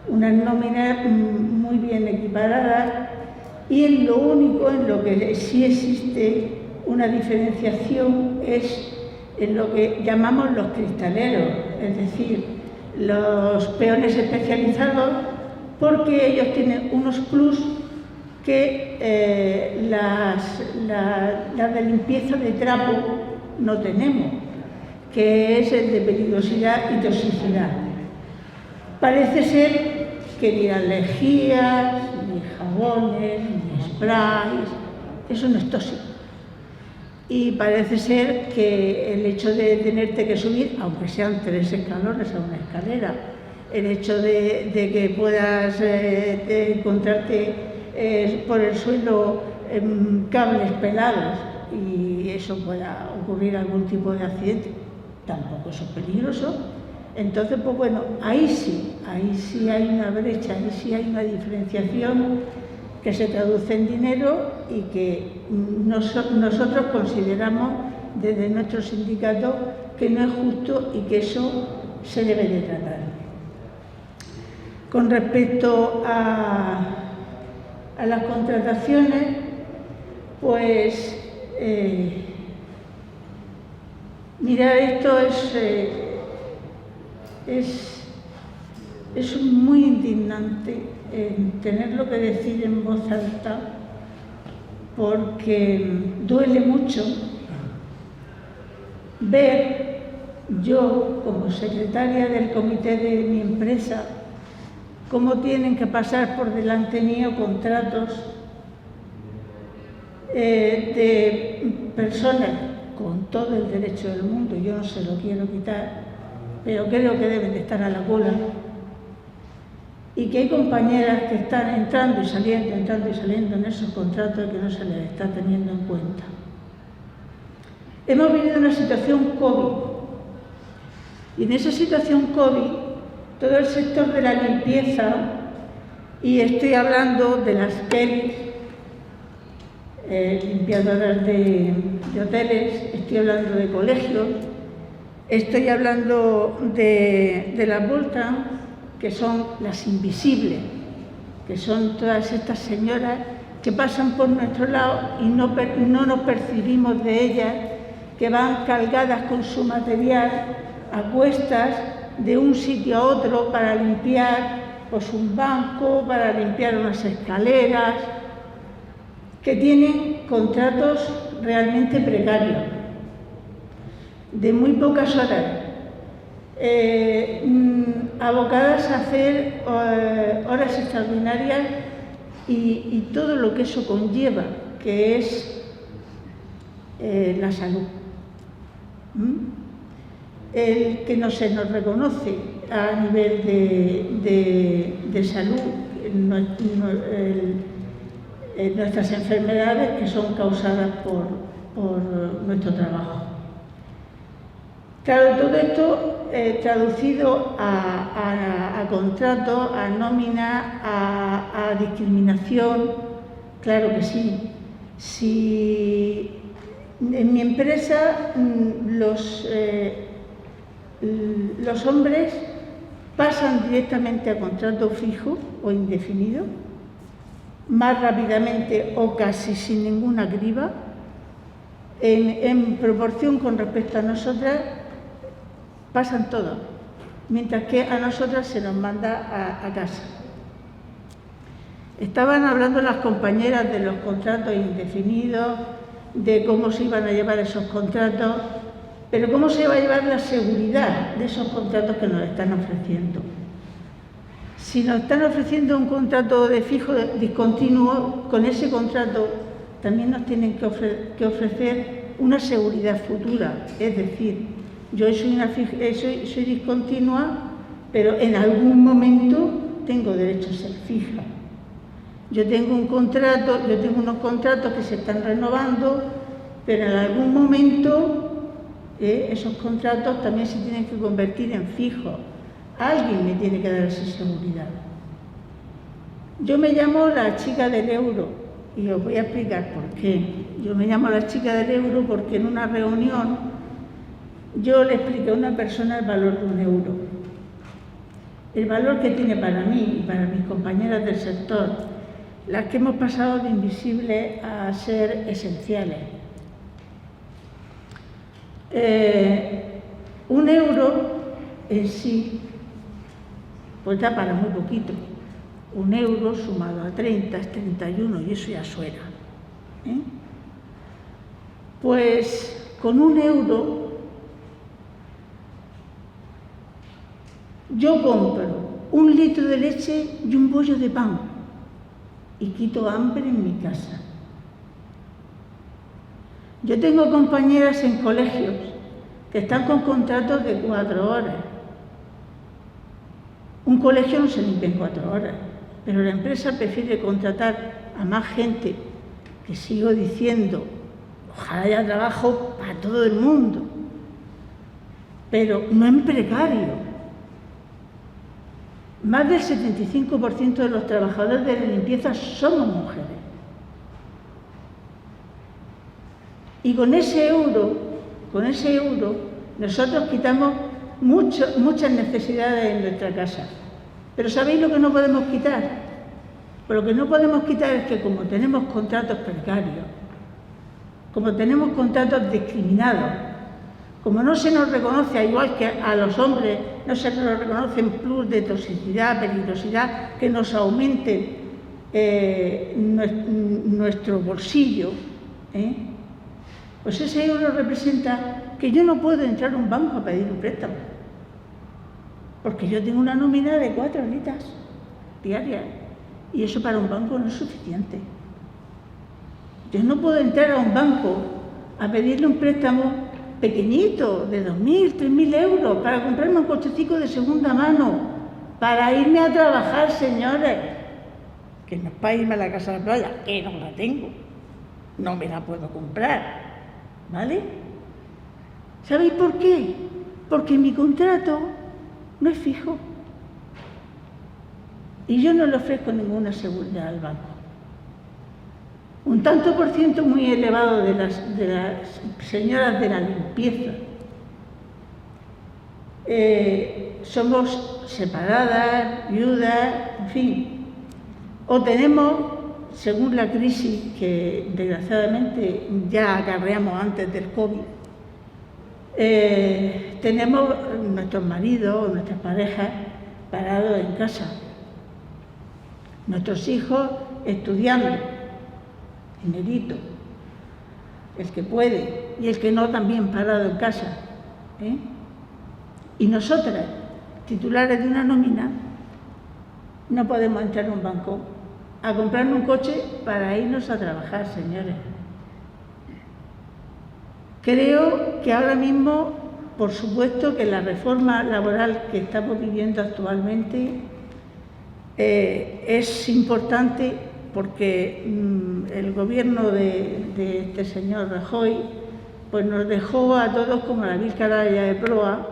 unas nóminas muy bien equiparadas, y en lo único en lo que sí existe una diferenciación es en lo que llamamos los cristaleros, es decir, los peones especializados, porque ellos tienen unos plus que las de limpieza de trapo no tenemos, que es el de peligrosidad y toxicidad. Parece ser que ni las lejías, ni jabones, ni sprays, eso no es tóxico. Y parece ser que el hecho de tenerte que subir, aunque sean 3 escalones a una escalera, el hecho de que puedas encontrarte por el suelo cables pelados y eso pueda ocurrir algún tipo de accidente, tampoco eso es peligroso. Entonces, pues bueno, ahí sí hay una brecha, ahí sí hay una diferenciación que se traduce en dinero y que nosotros consideramos desde nuestro sindicato que no es justo y que eso se debe de tratar. Con respecto a las contrataciones, pues mira, esto es muy indignante tenerlo que decir en voz alta, porque duele mucho ver, yo como secretaria del comité de mi empresa, cómo tienen que pasar por delante mío contratos de personas con todo el derecho del mundo, yo no se lo quiero quitar, pero creo que deben de estar a la cola, y que hay compañeras que están entrando y saliendo en esos contratos que no se les está teniendo en cuenta. Hemos vivido una situación COVID, y en esa situación COVID, todo el sector de la limpieza, y estoy hablando de las Kellys, limpiadoras de hoteles, estoy hablando de colegios, estoy hablando de las Voltran, que son las invisibles, que son todas estas señoras que pasan por nuestro lado y no nos percibimos de ellas, que van cargadas con su material a cuestas de un sitio a otro para limpiar pues, un banco, para limpiar unas escaleras, que tienen contratos realmente precarios, de muy pocas horas, abocadas a hacer horas extraordinarias y todo lo que eso conlleva, que es la salud. El que no se nos reconoce a nivel de salud nuestras enfermedades que son causadas por nuestro trabajo. Claro, todo esto traducido a contratos, a nómina, a discriminación, claro que sí. Si en mi empresa los hombres pasan directamente a contrato fijo o indefinido, más rápidamente o casi sin ninguna criba, en proporción con respecto a nosotras, pasan todo, mientras que a nosotras se nos manda a casa. Estaban hablando las compañeras de los contratos indefinidos, de cómo se iban a llevar esos contratos, pero cómo se va a llevar la seguridad de esos contratos que nos están ofreciendo. Si nos están ofreciendo un contrato de fijo discontinuo, con ese contrato también nos tienen que ofrecer una seguridad futura. Es decir, yo soy discontinua, pero en algún momento tengo derecho a ser fija. Yo tengo unos contratos que se están renovando, pero en algún momento esos contratos también se tienen que convertir en fijos. Alguien me tiene que dar esa seguridad. Yo me llamo la chica del euro y os voy a explicar por qué. Yo me llamo la chica del euro porque en una reunión yo le expliqué a una persona el valor de un euro. El valor que tiene para mí y para mis compañeras del sector, las que hemos pasado de invisibles a ser esenciales. Un euro en sí pues da para muy poquito. Un euro sumado a 30 es 31 y eso ya suena. Pues con un euro yo compro 1 litro de leche y un bollo de pan y quito hambre en mi casa. Yo tengo compañeras en colegios que están con contratos de 4 horas Un colegio no se limpia en 4 horas, pero la empresa prefiere contratar a más gente, que sigo diciendo, ojalá haya trabajo para todo el mundo, pero no en precario. Más del 75% de los trabajadores de la limpieza somos mujeres. Y con ese euro, nosotros quitamos muchas necesidades en nuestra casa. Pero ¿sabéis lo que no podemos quitar? Pues lo que no podemos quitar es que como tenemos contratos precarios, como tenemos contratos discriminados, como no se nos reconoce, igual que a los hombres, no se nos reconocen plus de toxicidad, peligrosidad, que nos aumenten nuestro bolsillo, pues ese euro representa que yo no puedo entrar a un banco a pedir un préstamo, porque yo tengo una nómina de 4 horitas diarias, y eso para un banco no es suficiente. Yo no puedo entrar a un banco a pedirle un préstamo pequeñito, de 2.000, 3.000 euros, para comprarme un cochecito de segunda mano, para irme a trabajar, señores, que no es para irme a la casa de la playa, que no la tengo, no me la puedo comprar, ¿vale? ¿Sabéis por qué? Porque mi contrato no es fijo y yo no le ofrezco ninguna seguridad al banco. Un tanto por ciento muy elevado de las señoras de la limpieza somos separadas, viudas, en fin, o tenemos, según la crisis que desgraciadamente ya acarreamos antes del COVID, tenemos nuestros maridos o nuestras parejas parados en casa, nuestros hijos estudiando, dinerito, el que puede y el que no también parado en casa, y nosotras, titulares de una nómina, no podemos entrar a un banco a comprarnos un coche para irnos a trabajar, señores. Creo que ahora mismo, por supuesto, que la reforma laboral que estamos viviendo actualmente es importante porque el gobierno de este señor Rajoy pues nos dejó a todos como la vil caralla de proa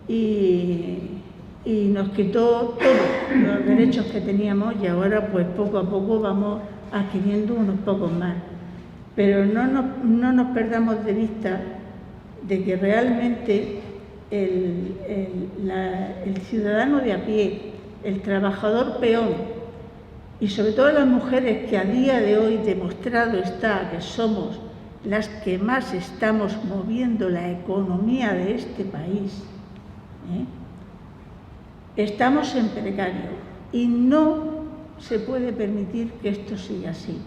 y nos quitó todos los derechos que teníamos y ahora pues poco a poco vamos adquiriendo unos pocos más. Pero no nos perdamos de vista de que realmente el ciudadano de a pie, el trabajador peón, y sobre todo las mujeres que a día de hoy demostrado está que somos las que más estamos moviendo la economía de este país, estamos en precario y no se puede permitir que esto siga así.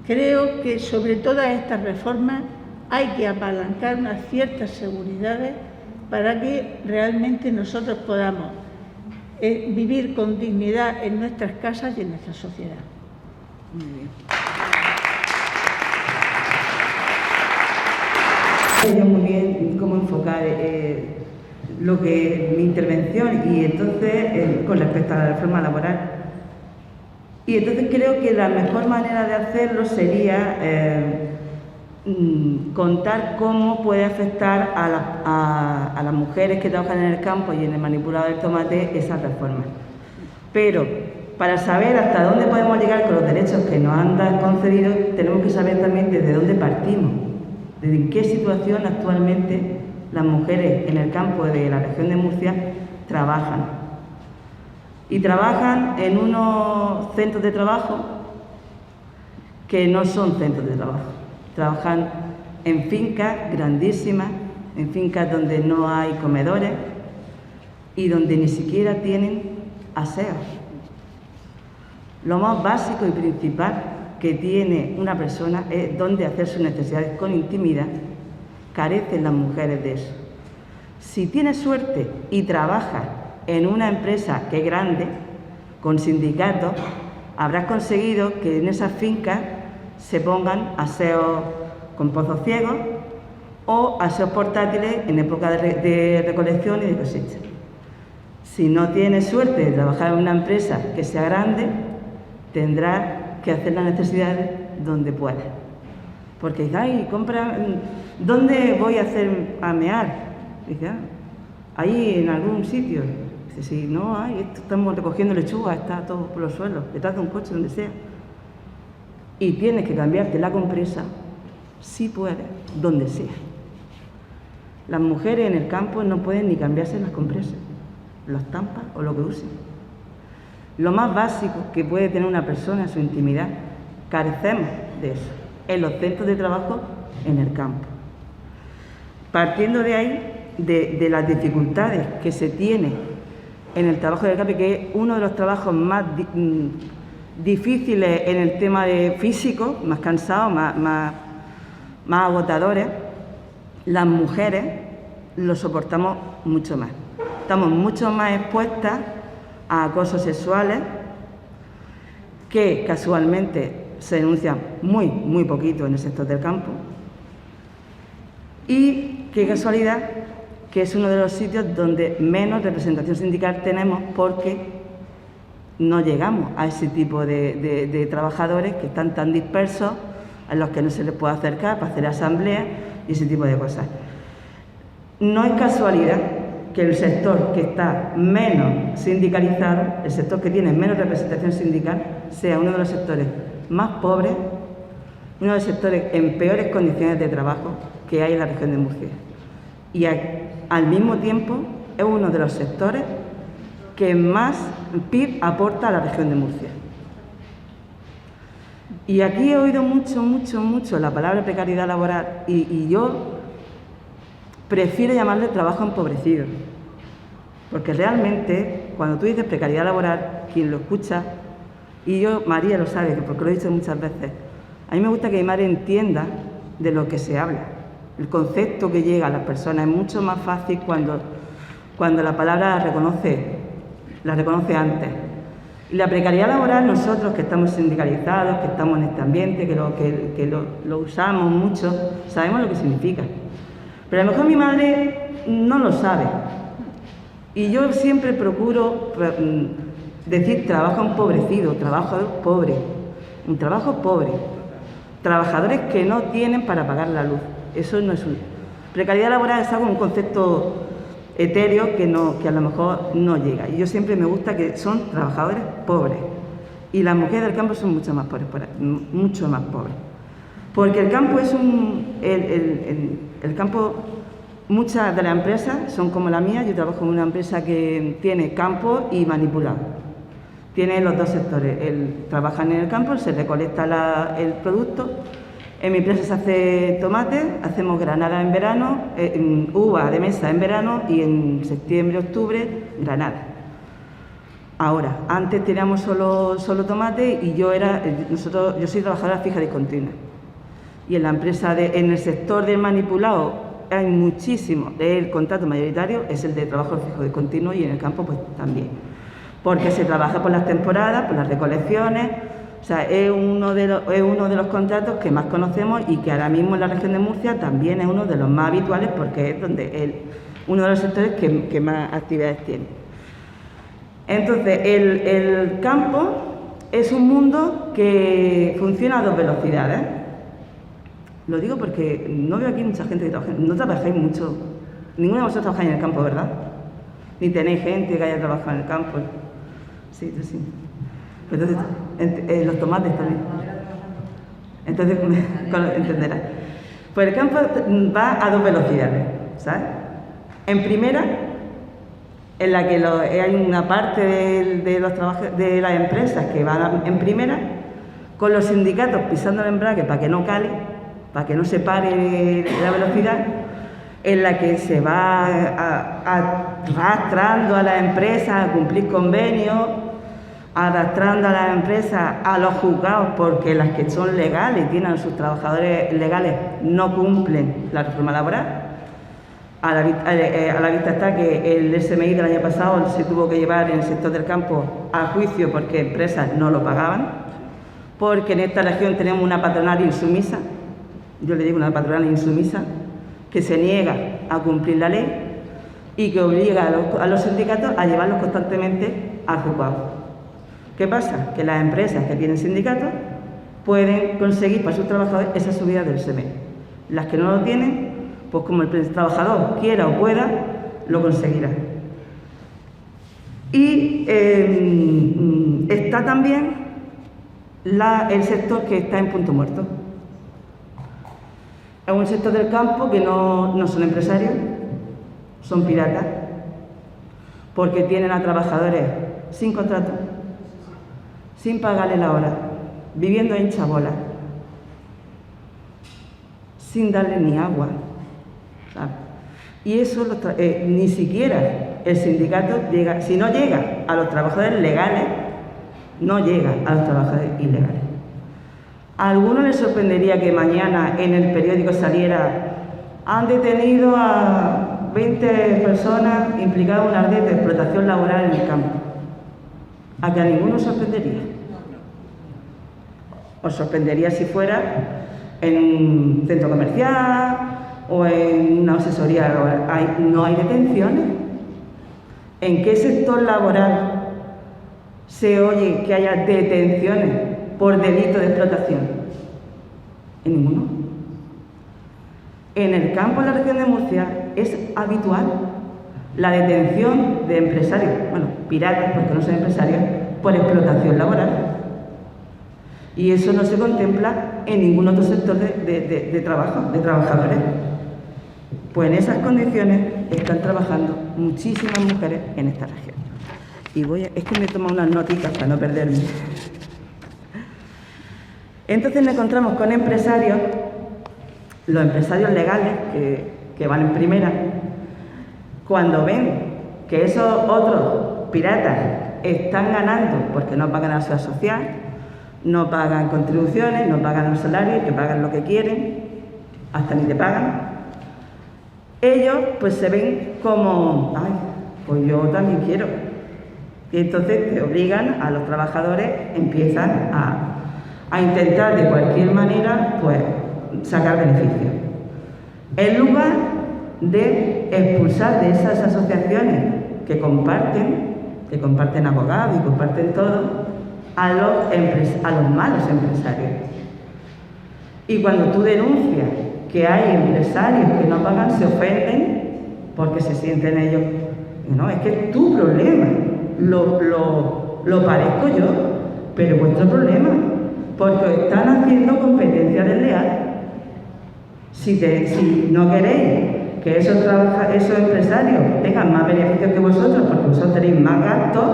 Creo que sobre todas estas reformas hay que apalancar unas ciertas seguridades para que realmente nosotros podamos vivir con dignidad en nuestras casas y en nuestra sociedad. Muy bien. Yo muy bien cómo enfocar lo que mi intervención y entonces con respecto a la reforma laboral. Y entonces creo que la mejor manera de hacerlo sería contar cómo puede afectar a las mujeres que trabajan en el campo y en el manipulado del tomate esa reforma. Pero para saber hasta dónde podemos llegar con los derechos que nos han concedido, tenemos que saber también desde dónde partimos, desde en qué situación actualmente las mujeres en el campo de la región de Murcia trabajan. Y trabajan en unos centros de trabajo que no son centros de trabajo. Trabajan en fincas grandísimas, en fincas donde no hay comedores y donde ni siquiera tienen aseo. Lo más básico y principal que tiene una persona es dónde hacer sus necesidades con intimidad. Carecen las mujeres de eso. Si tienes suerte y trabajas en una empresa que es grande, con sindicatos, habrás conseguido que en esas fincas se pongan aseos con pozos ciegos o aseos portátiles en época de recolección y de cosecha. Si no tienes suerte de trabajar en una empresa que sea grande, tendrás que hacer las necesidades donde puedas. Porque dices, ay, compra, ¿dónde voy a mear? Dice, ahí en algún sitio. Dice, si no hay, estamos recogiendo lechuga, está todo por los suelos, detrás de un coche, donde sea. Y tienes que cambiarte la compresa, si puedes, donde sea. Las mujeres en el campo no pueden ni cambiarse las compresas, las tampas o lo que usen. Lo más básico que puede tener una persona en su intimidad, carecemos de eso, en los centros de trabajo, en el campo. Partiendo de ahí, de las dificultades que se tiene en el trabajo del campo, que es uno de los trabajos más difíciles en el tema de físico, más cansados, más agotadores, las mujeres lo soportamos mucho más. Estamos mucho más expuestas a acosos sexuales que casualmente se denuncian muy poquito en el sector del campo. Y qué casualidad que es uno de los sitios donde menos representación sindical tenemos, porque no llegamos a ese tipo de trabajadores que están tan dispersos, a los que no se les puede acercar para hacer asambleas y ese tipo de cosas. No es casualidad que el sector que está menos sindicalizado, el sector que tiene menos representación sindical, sea uno de los sectores más pobres, uno de los sectores en peores condiciones de trabajo que hay en la región de Murcia. Y al mismo tiempo es uno de los sectores que más PIB aporta a la región de Murcia. Y aquí he oído mucho la palabra precariedad laboral y yo prefiero llamarle trabajo empobrecido, porque realmente cuando tú dices precariedad laboral, quien lo escucha, y yo, María lo sabe, porque lo he dicho muchas veces, a mí me gusta que mi madre entienda de lo que se habla. El concepto que llega a las personas es mucho más fácil cuando la palabra la reconoce antes. Y la precariedad laboral, nosotros que estamos sindicalizados, que estamos en este ambiente, que lo usamos mucho, sabemos lo que significa. Pero a lo mejor mi madre no lo sabe. Y yo siempre procuro decir trabajo empobrecido, trabajo pobre, un trabajo pobre. Trabajadores que no tienen para pagar la luz. Eso no es precariedad laboral, es algo, un concepto etéreo que a lo mejor no llega. Y yo siempre me gusta que son trabajadores pobres. Y las mujeres del campo son mucho más pobres, mucho más pobres. Porque el campo es el campo, muchas de las empresas son como la mía. Yo trabajo en una empresa que tiene campo y manipulado. Tiene los dos sectores. Trabajan en el campo, se recolecta el producto. En mi empresa se hace tomate, hacemos granada en verano, uva de mesa en verano y en septiembre, octubre, granada. Ahora, antes teníamos solo tomate y yo soy trabajadora fija discontinua. Y en la empresa, en el sector del manipulado hay muchísimo. El contrato mayoritario es el de trabajo fijo discontinuo y en el campo pues también. Porque se trabaja por las temporadas, por las recolecciones. O sea, es uno de los contratos que más conocemos y que ahora mismo en la región de Murcia también es uno de los más habituales, porque es uno de los sectores que más actividades tiene. Entonces, el campo es un mundo que funciona a dos velocidades. Lo digo porque no veo aquí mucha gente que trabaja. No trabajáis mucho. Ninguno de vosotros trabajáis en el campo, ¿verdad? Ni tenéis gente que haya trabajado en el campo. Sí, tú sí. Entonces, los tomates también. Entonces, entenderás. Pues el campo va a dos velocidades, ¿sabes? En primera, en la que hay una parte de las empresas que van en primera, con los sindicatos pisando el embrague para que no cale, para que no se pare la velocidad, en la que se va arrastrando a las empresas a cumplir convenios, arrastrando a las empresas a los juzgados, porque las que son legales, tienen a sus trabajadores legales, no cumplen la reforma laboral. A la vista está que el SMI del año pasado se tuvo que llevar en el sector del campo a juicio porque empresas no lo pagaban, porque en esta región tenemos una patronal insumisa, yo le digo una patronal insumisa, que se niega a cumplir la ley, y que obliga a los sindicatos a llevarlos constantemente al juzgado. ¿Qué pasa? Que las empresas que tienen sindicatos pueden conseguir para sus trabajadores esa subida del SME. Las que no lo tienen, pues como el trabajador quiera o pueda, lo conseguirá. Y está también el sector que está en punto muerto. Es un sector del campo que no son empresarios, son piratas, porque tienen a trabajadores sin contrato, sin pagarle la hora, viviendo en chabolas, sin darle ni agua, ¿sabes? Y eso ni siquiera el sindicato llega, si no llega a los trabajadores legales, no llega a los trabajadores ilegales. ¿A alguno le sorprendería que mañana en el periódico saliera: han detenido a 20 personas implicadas en una red de explotación laboral en el campo? ¿A que a ninguno os sorprendería? Os sorprendería si fuera en un centro comercial o en una asesoría laboral. No hay detenciones. ¿En qué sector laboral se oye que haya detenciones por delito de explotación? En ninguno. En el campo de la región de Murcia es habitual la detención de empresarios, bueno, piratas, porque no son empresarios, por explotación laboral. Y eso no se contempla en ningún otro sector de trabajo, de trabajadores. Pues en esas condiciones están trabajando muchísimas mujeres en esta región. Y es que me he tomado unas notitas para no perderme. Entonces nos encontramos con empresarios, los empresarios legales que van en primera, cuando ven que esos otros piratas están ganando porque no pagan la seguridad social, no pagan contribuciones, no pagan los salarios, que pagan lo que quieren, hasta ni te pagan, ellos pues se ven como: ay, pues yo también quiero. Y entonces te obligan a los trabajadores, empiezan a intentar de cualquier manera pues sacar beneficios. En lugar de expulsar de esas asociaciones que comparten abogados y comparten todo, a los malos empresarios. Y cuando tú denuncias que hay empresarios que no pagan, se ofenden porque se sienten ellos: no, es que es tu problema, lo padezco yo, pero es vuestro problema, porque están haciendo competencia desleal. Si no queréis que esos empresarios tengan más beneficios que vosotros, porque vosotros tenéis más gastos,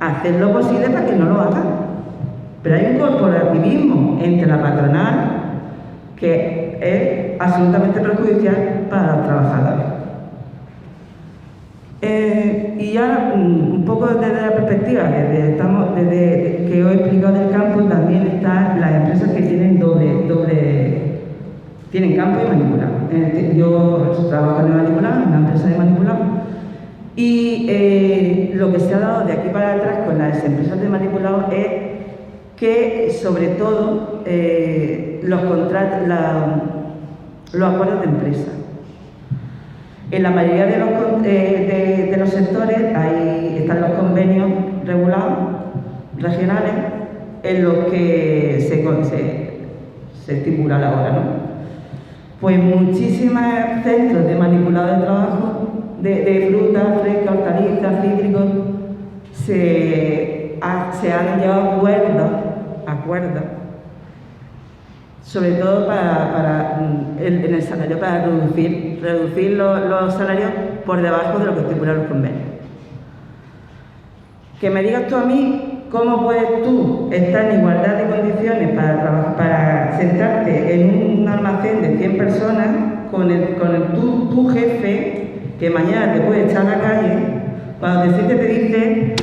haced lo posible para que no lo hagan. Pero hay un corporativismo entre la patronal que es absolutamente perjudicial para los trabajadores. Y ya un poco desde la perspectiva desde que os he explicado del campo, también están las empresas que tienen tienen campo y manipulado. Yo trabajo en manipulado, en una empresa de manipulado, y lo que se ha dado de aquí para atrás con las empresas de manipulado es que, sobre todo, los acuerdos de empresa. En la mayoría de los sectores ahí están los convenios regulados, regionales, en los que se estipula la hora, ¿no? Pues muchísimos centros de manipulado de trabajo, de frutas, frescas, hortalizas, cítricos, se han llevado acuerdos, sobre todo en el salario, para reducir los salarios por debajo de lo que estipulan los convenios. Que me digas tú a mí cómo puedes tú estar en igualdad de condiciones para sentarte en un almacén de 100 personas con tu jefe, que mañana te puede echar a la calle, cuando te dice: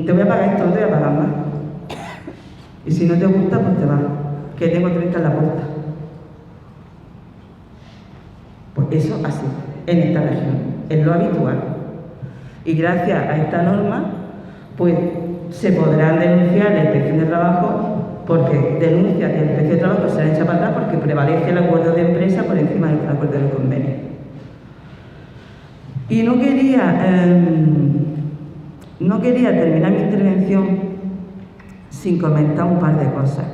te voy a pagar esto, no te voy a pagar más. Y si no te gusta, pues te vas, que tengo 30 en la puerta. Pues eso así, en esta región, es lo habitual. Y gracias a esta norma, pues se podrán denunciar la inspección de trabajo, porque denuncias de la inspección de trabajo serán hechas para atrás porque prevalece el acuerdo de empresa por encima del acuerdo del convenio. Y no quería terminar mi intervención sin comentar un par de cosas.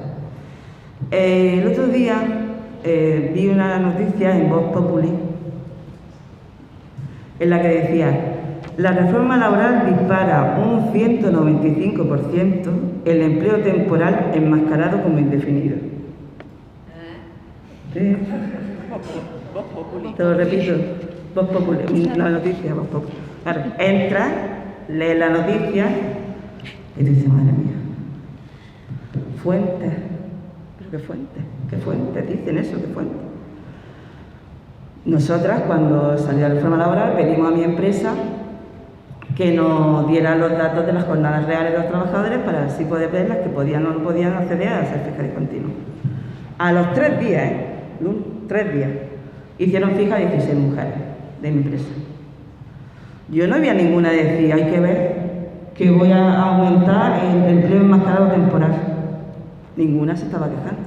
El otro día vi una noticia en Vox Populi en la que decía: la reforma laboral dispara un 195% el empleo temporal enmascarado como indefinido. ¿Sí? Te lo repito, Vox Populi, la noticia, Vox Populi. Claro, entra, lee la noticia y dice: madre mía, fuentes, pero qué fuentes dicen eso, qué fuentes. Nosotras, cuando salió la reforma laboral, pedimos a mi empresa que nos diera los datos de las jornadas reales de los trabajadores para así poder ver las que podían o no podían acceder a ser fija discontinua. A los 3 días, 3 días, hicieron fija 16 mujeres de mi empresa. Yo no había ninguna que decía: hay que ver que voy a aumentar el empleo enmascarado temporal. Ninguna se estaba quejando.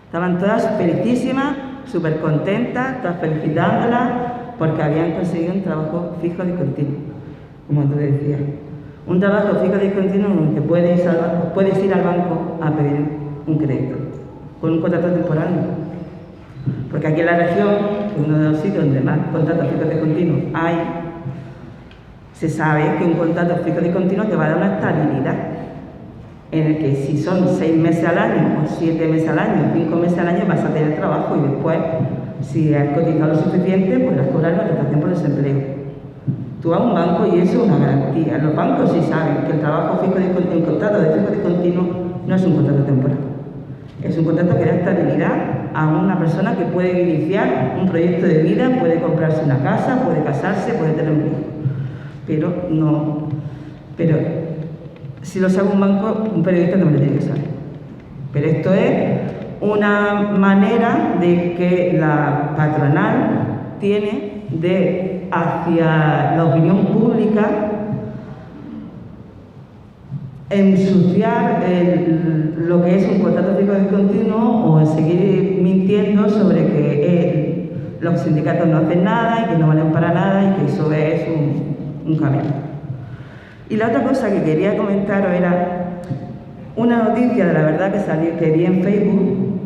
Estaban todas felicísimas, súper contentas, todas felicitándolas porque habían conseguido un trabajo fijo discontinuo, como tú decías. Un trabajo fijo discontinuo en el que puedes ir al banco a pedir un crédito, con un contrato temporal. Porque aquí en la región, que es uno de los sitios donde más contratos fijos discontinuos hay, se sabe que un contrato fijo discontinuo te va a dar una estabilidad, en el que si son 6 meses al año, o 7 meses al año, 5 meses al año, vas a tener trabajo y después, si has cotizado lo suficiente, pues las cobras la prestación por desempleo. Tú vas a un banco y eso es una garantía. Los bancos sí saben que el trabajo fijo discontinuo, el contrato de fijo discontinuo no es un contrato temporal. Es un contrato que da estabilidad a una persona que puede iniciar un proyecto de vida, puede comprarse una casa, puede casarse, puede tener un hijo. Pero si lo sabe un banco, un periodista también lo tiene que saber. Pero esto es una manera de que la patronal tiene de, hacia la opinión pública, ensuciar lo que es un contrato fijo discontinuo o seguir mintiendo sobre que los sindicatos no hacen nada y que no valen para nada y que eso es un camino. Y la otra cosa que quería comentaros era una noticia de La Verdad que vi en Facebook.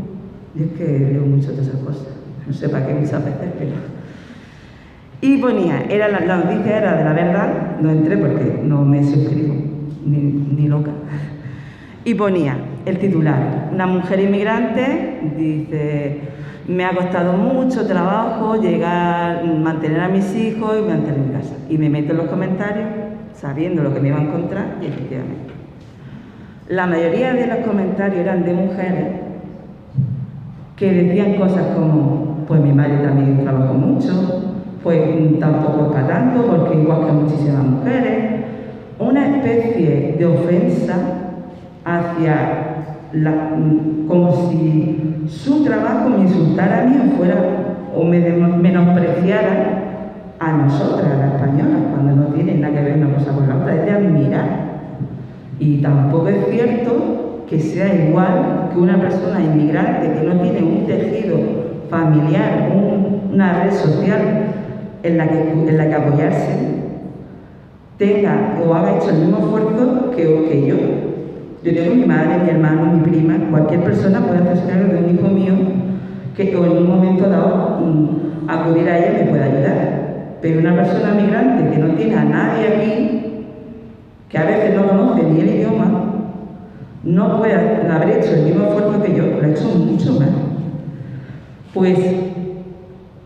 Yo es que leo mucho de esas cosas, no sé para qué muchas veces, pero... Y ponía, la noticia era de La Verdad, no entré porque no me suscribo, ni loca. Y ponía el titular: una mujer inmigrante dice: me ha costado mucho trabajo mantener a mis hijos y mantener mi casa. Y me meto en los comentarios sabiendo lo que me iba a encontrar y efectivamente. La mayoría de los comentarios eran de mujeres que decían cosas como: pues mi madre también trabajó mucho, pues tampoco es para tanto, porque igual que muchísimas mujeres. Una especie de ofensa hacia como si su trabajo me insultara a mí o me menospreciara a nosotras, a las españolas, cuando no tienen nada que ver una cosa con la otra, es de admirar. Y tampoco es cierto que sea igual que una persona inmigrante que no tiene un tejido familiar, una red social en la que apoyarse, tenga o haga hecho el mismo esfuerzo que yo. Yo tengo mi madre, mi hermano, mi prima, cualquier persona puede hacerse cargo de un hijo mío que en un momento dado acudir a ella me puede ayudar. Pero una persona migrante que no tiene a nadie aquí, que a veces no conoce ni el idioma, no puede haber hecho el mismo esfuerzo que yo, lo ha hecho mucho más. Pues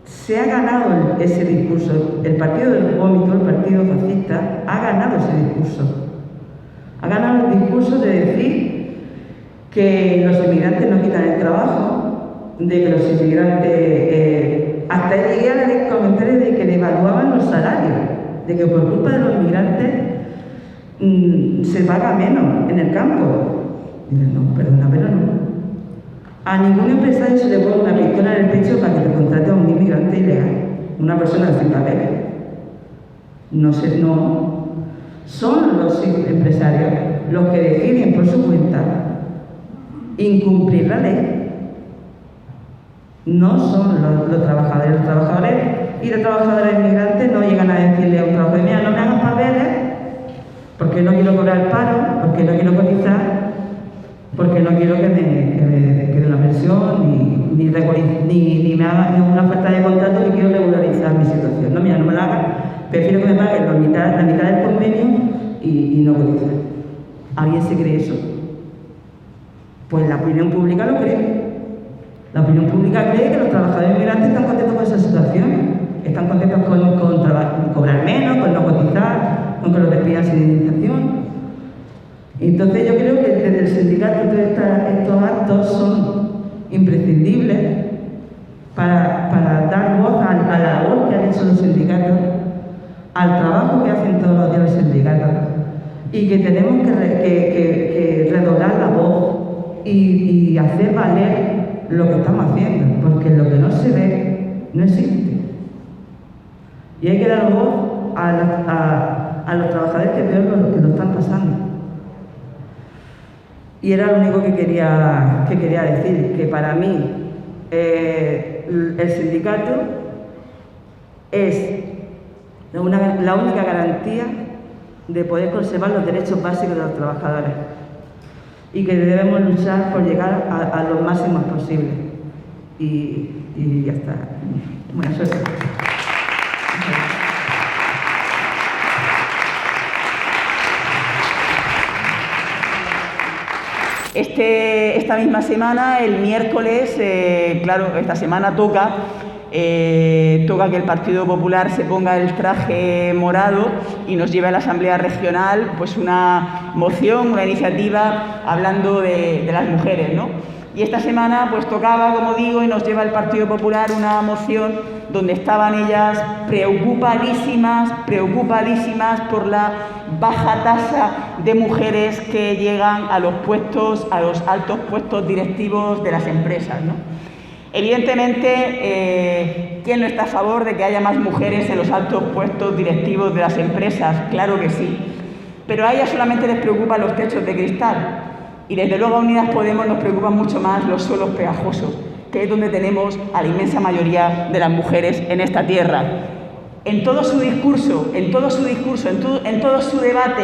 se ha ganado ese discurso. El partido del vómito, el partido fascista, ha ganado ese discurso. Ha ganado el discurso de decir que los inmigrantes no quitan el trabajo, de que los inmigrantes... hasta llegué a leer comentarios de que devaluaban los salarios, de que por culpa de los inmigrantes se paga menos en el campo. Y yo, no, perdona, pero no. A ningún empresario se le pone una pistola en el pecho para que te contrate a un inmigrante ilegal, una persona sin papeles. No. Son los empresarios los que deciden por su cuenta incumplir la ley. No son los trabajadores. Los trabajadores y las trabajadoras inmigrantes no llegan a decir prefiero que me paguen la mitad del convenio y no cotizar. ¿Alguien se cree eso? Pues la opinión pública lo cree. La opinión pública cree que los trabajadores migrantes están contentos con esa situación. Están contentos con cobrar menos, con no cotizar, con que los despidan sin indemnización. Entonces yo creo que desde el sindicato estos actos son imprescindibles para dar voz a la labor que han hecho los sindicatos, al trabajo que hacen todos los días los sindicatos, y que tenemos que redoblar la voz y hacer valer lo que estamos haciendo, porque lo que no se ve no existe. Y hay que dar voz a los trabajadores que peor que lo están pasando. Y era lo único que quería decir, que para mí el sindicato es la única garantía de poder conservar los derechos básicos de los trabajadores y que debemos luchar por llegar a los máximos posibles. Y ya está. Buena suerte. Esta misma semana, el miércoles, claro, esta semana toca que el Partido Popular se ponga el traje morado y nos lleve a la Asamblea Regional pues una moción, una iniciativa hablando de las mujeres, ¿no? Y esta semana pues tocaba, como digo, y nos lleva el Partido Popular una moción donde estaban ellas preocupadísimas por la baja tasa de mujeres que llegan a los altos puestos directivos de las empresas, ¿no? Evidentemente, ¿quién no está a favor de que haya más mujeres en los altos puestos directivos de las empresas? Claro que sí. Pero a ellas solamente les preocupan los techos de cristal. Y desde luego a Unidas Podemos nos preocupan mucho más los suelos pegajosos, que es donde tenemos a la inmensa mayoría de las mujeres en esta tierra. En todo su discurso, en todo su debate,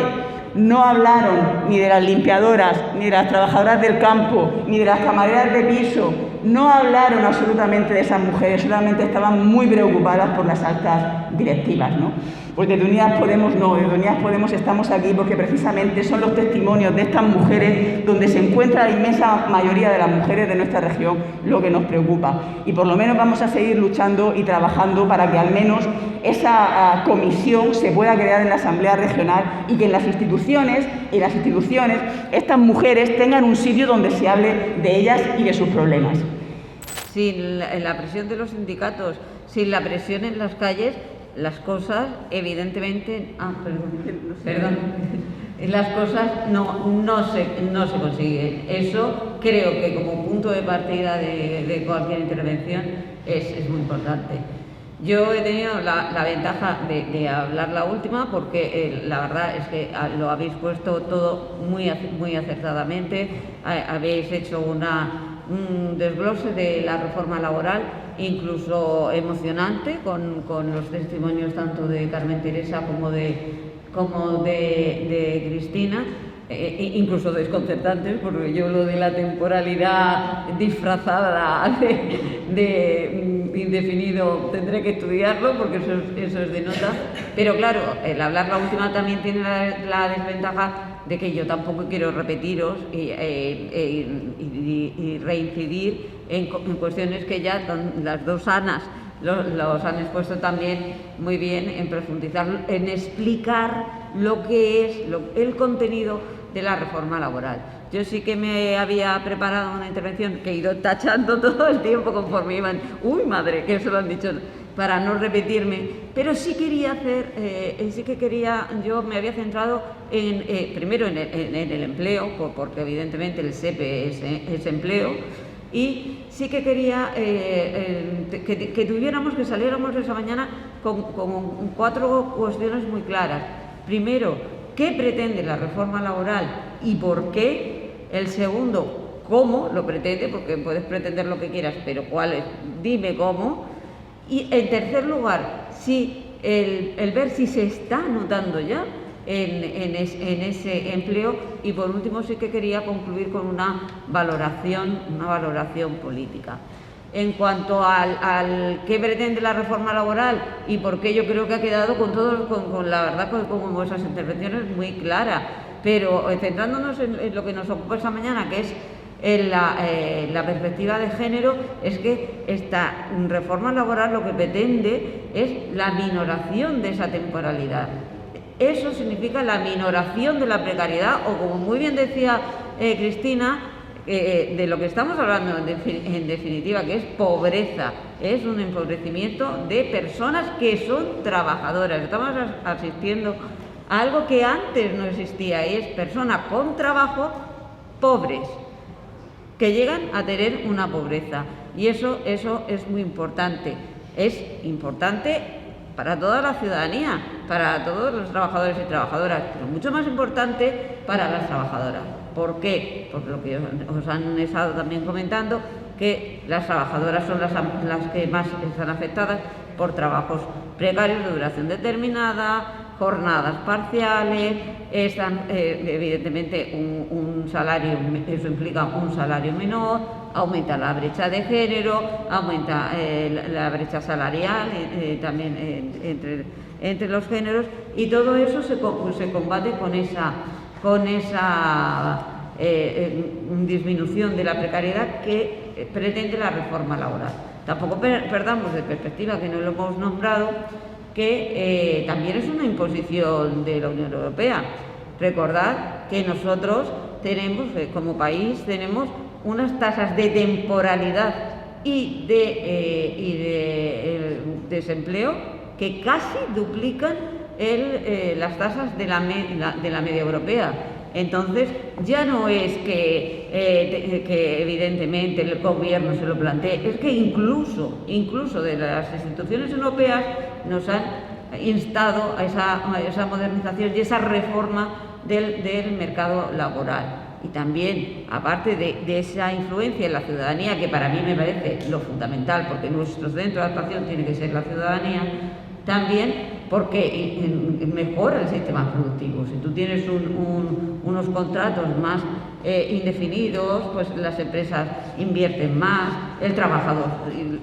no hablaron ni de las limpiadoras, ni de las trabajadoras del campo, ni de las camareras de piso. No hablaron absolutamente de esas mujeres, solamente estaban muy preocupadas por las altas directivas, ¿no? Pues desde Unidas Podemos no, desde Unidas Podemos estamos aquí porque precisamente son los testimonios de estas mujeres donde se encuentra la inmensa mayoría de las mujeres de nuestra región lo que nos preocupa. Y por lo menos vamos a seguir luchando y trabajando para que al menos esa comisión se pueda crear en la Asamblea Regional y que en las instituciones estas mujeres tengan un sitio donde se hable de ellas y de sus problemas. Sin la presión de los sindicatos, sin la presión en las calles, las cosas evidentemente... Perdón. Las cosas no se consiguen. Eso creo que como punto de partida de cualquier intervención es muy importante. Yo he tenido la ventaja de hablar la última porque la verdad es que lo habéis puesto todo muy acertadamente, habéis hecho un desglose de la reforma laboral, incluso emocionante, con los testimonios tanto de Carmen Teresa como de Cristina, incluso desconcertantes, porque yo lo de la temporalidad disfrazada de indefinido tendré que estudiarlo porque eso es de nota, pero claro, el hablar la última también tiene la desventaja de que yo tampoco quiero repetiros y reincidir en cuestiones que ya las dos Anas los han expuesto también muy bien, en profundizar, en explicar lo que es el contenido de la reforma laboral. Yo sí que me había preparado una intervención que he ido tachando todo el tiempo conforme iban, ¡uy, madre!, que eso lo han dicho, para no repetirme, pero sí quería yo me había centrado primero en el empleo, porque evidentemente el SEPE es empleo, y sí que quería que saliéramos esa mañana con 4 cuestiones muy claras. Primero, ¿qué pretende la reforma laboral y por qué? El segundo, ¿cómo lo pretende? Porque puedes pretender lo que quieras, pero ¿cuál es? Dime cómo. Y en tercer lugar, el ver si se está notando ya en ese empleo. Y por último sí que quería concluir con una valoración política. En cuanto al qué pretende la reforma laboral y por qué, yo creo que ha quedado con la verdad, con vuestras intervenciones muy clara. Pero centrándonos en lo que nos ocupa esta mañana, que es la perspectiva de género, es que esta reforma laboral lo que pretende es la minoración de esa temporalidad. Eso significa la minoración de la precariedad, o como muy bien decía Cristina, de lo que estamos hablando en definitiva, que es pobreza, es un empobrecimiento de personas que son trabajadoras. Estamos asistiendo a algo que antes no existía, y es personas con trabajo pobres, que llegan a tener una pobreza. Y eso es muy importante. Es importante para toda la ciudadanía, para todos los trabajadores y trabajadoras, pero mucho más importante para las trabajadoras. ¿Por qué? Porque lo que os han estado también comentando, que las trabajadoras son las que más están afectadas por trabajos precarios de duración determinada, jornadas parciales, están evidentemente un salario, eso implica un salario menor, aumenta la brecha de género, aumenta la brecha salarial también entre los géneros, y todo eso se combate con esa disminución de la precariedad que pretende la reforma laboral. Tampoco perdamos de perspectiva, que no lo hemos nombrado, que también es una imposición de la Unión Europea. Recordad que nosotros tenemos, como país, tenemos unas tasas de temporalidad y de desempleo que casi duplican las tasas de la media europea. Entonces, ya no es que evidentemente el gobierno se lo plantee, es que incluso de las instituciones europeas nos han instado a esa modernización y esa reforma del mercado laboral. Y también, aparte de esa influencia en la ciudadanía, que para mí me parece lo fundamental, porque nuestro centro de actuación tiene que ser la ciudadanía, también porque mejora el sistema productivo. Si tú tienes unos contratos más indefinidos, pues las empresas invierten más, el trabajador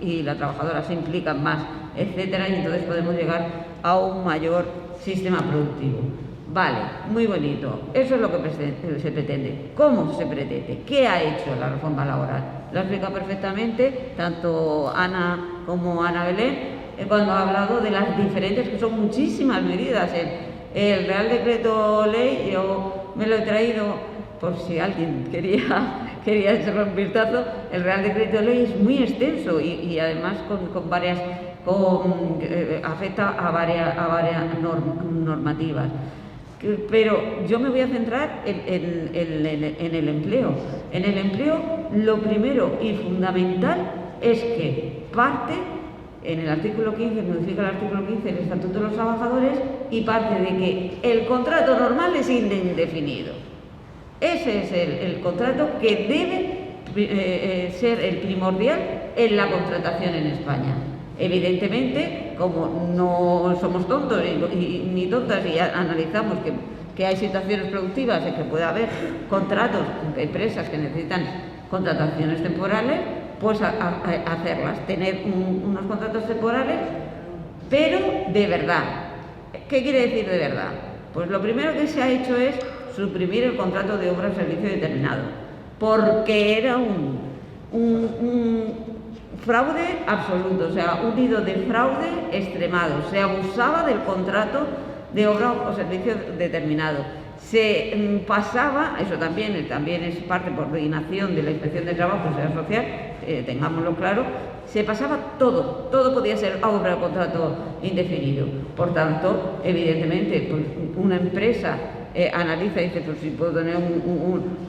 y la trabajadora se implican más, etcétera, y entonces podemos llegar a un mayor sistema productivo. Vale, muy bonito. Eso es lo que se pretende. ¿Cómo se pretende? ¿Qué ha hecho la reforma laboral? Lo ha explicado perfectamente tanto Ana como Ana Belén, cuando ha hablado de las diferentes, que son muchísimas medidas. El Real Decreto Ley, yo me lo he traído por si alguien quería echarle un vistazo. El Real Decreto Ley es muy extenso y además con varias, afecta a varias normativas. Pero yo me voy a centrar en el empleo. En el empleo, lo primero y fundamental es que parte, en el artículo 15, modifica el artículo 15 del Estatuto de los Trabajadores, y parte de que el contrato normal es indefinido. Ese es el contrato que debe ser el primordial en la contratación en España. Evidentemente, como no somos tontos ni tontas y analizamos que hay situaciones productivas en que puede haber contratos, empresas que necesitan contrataciones temporales, pues hacerlas, tener unos contratos temporales, pero de verdad. ¿Qué quiere decir de verdad? Pues lo primero que se ha hecho es suprimir el contrato de obra o servicio determinado, porque era un fraude absoluto, o sea, un nido de fraude extremado. Se abusaba del contrato de obra o servicio determinado. Se pasaba, eso también es parte por coordinación de la Inspección de Trabajo y Seguridad Social, tengámoslo claro, se pasaba todo podía ser obra o contrato indefinido. Por tanto, evidentemente, pues una empresa analiza y dice, pues si puedo tener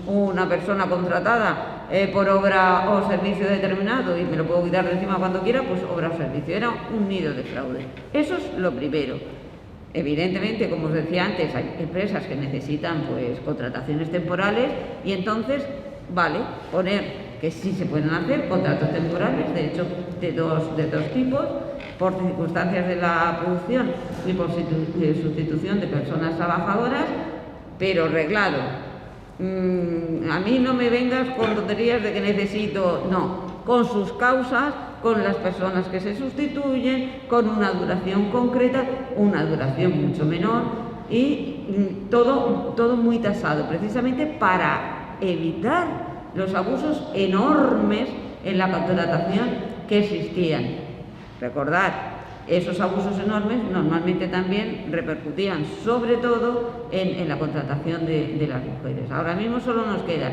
una persona contratada por obra o servicio determinado y me lo puedo quitar de encima cuando quiera, pues obra o servicio. Era un nido de fraude. Eso es lo primero. Evidentemente, como os decía antes, hay empresas que necesitan pues contrataciones temporales, y entonces vale poner que sí se pueden hacer contratos temporales, de hecho de dos tipos, por circunstancias de la producción y por sustitución de personas trabajadoras, pero reglado. A mí no me vengas con tonterías de que necesito, no, con sus causas, con las personas que se sustituyen, con una duración concreta, una duración mucho menor y todo muy tasado, precisamente para evitar los abusos enormes en la contratación que existían. Recordad, esos abusos enormes normalmente también repercutían sobre todo en la contratación de las mujeres. Ahora mismo solo nos queda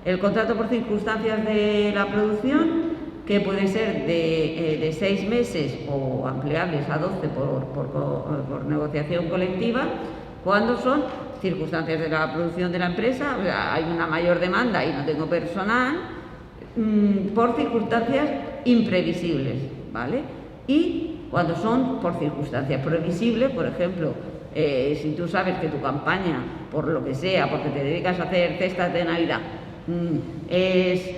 el contrato por circunstancias de la producción, que puede ser de 6 meses o ampliables a 12 por negociación colectiva, cuando son circunstancias de la producción de la empresa, o sea, hay una mayor demanda y no tengo personal, por circunstancias imprevisibles, ¿vale? Y cuando son por circunstancias previsibles, por ejemplo, si tú sabes que tu campaña, por lo que sea, porque te dedicas a hacer cestas de Navidad, es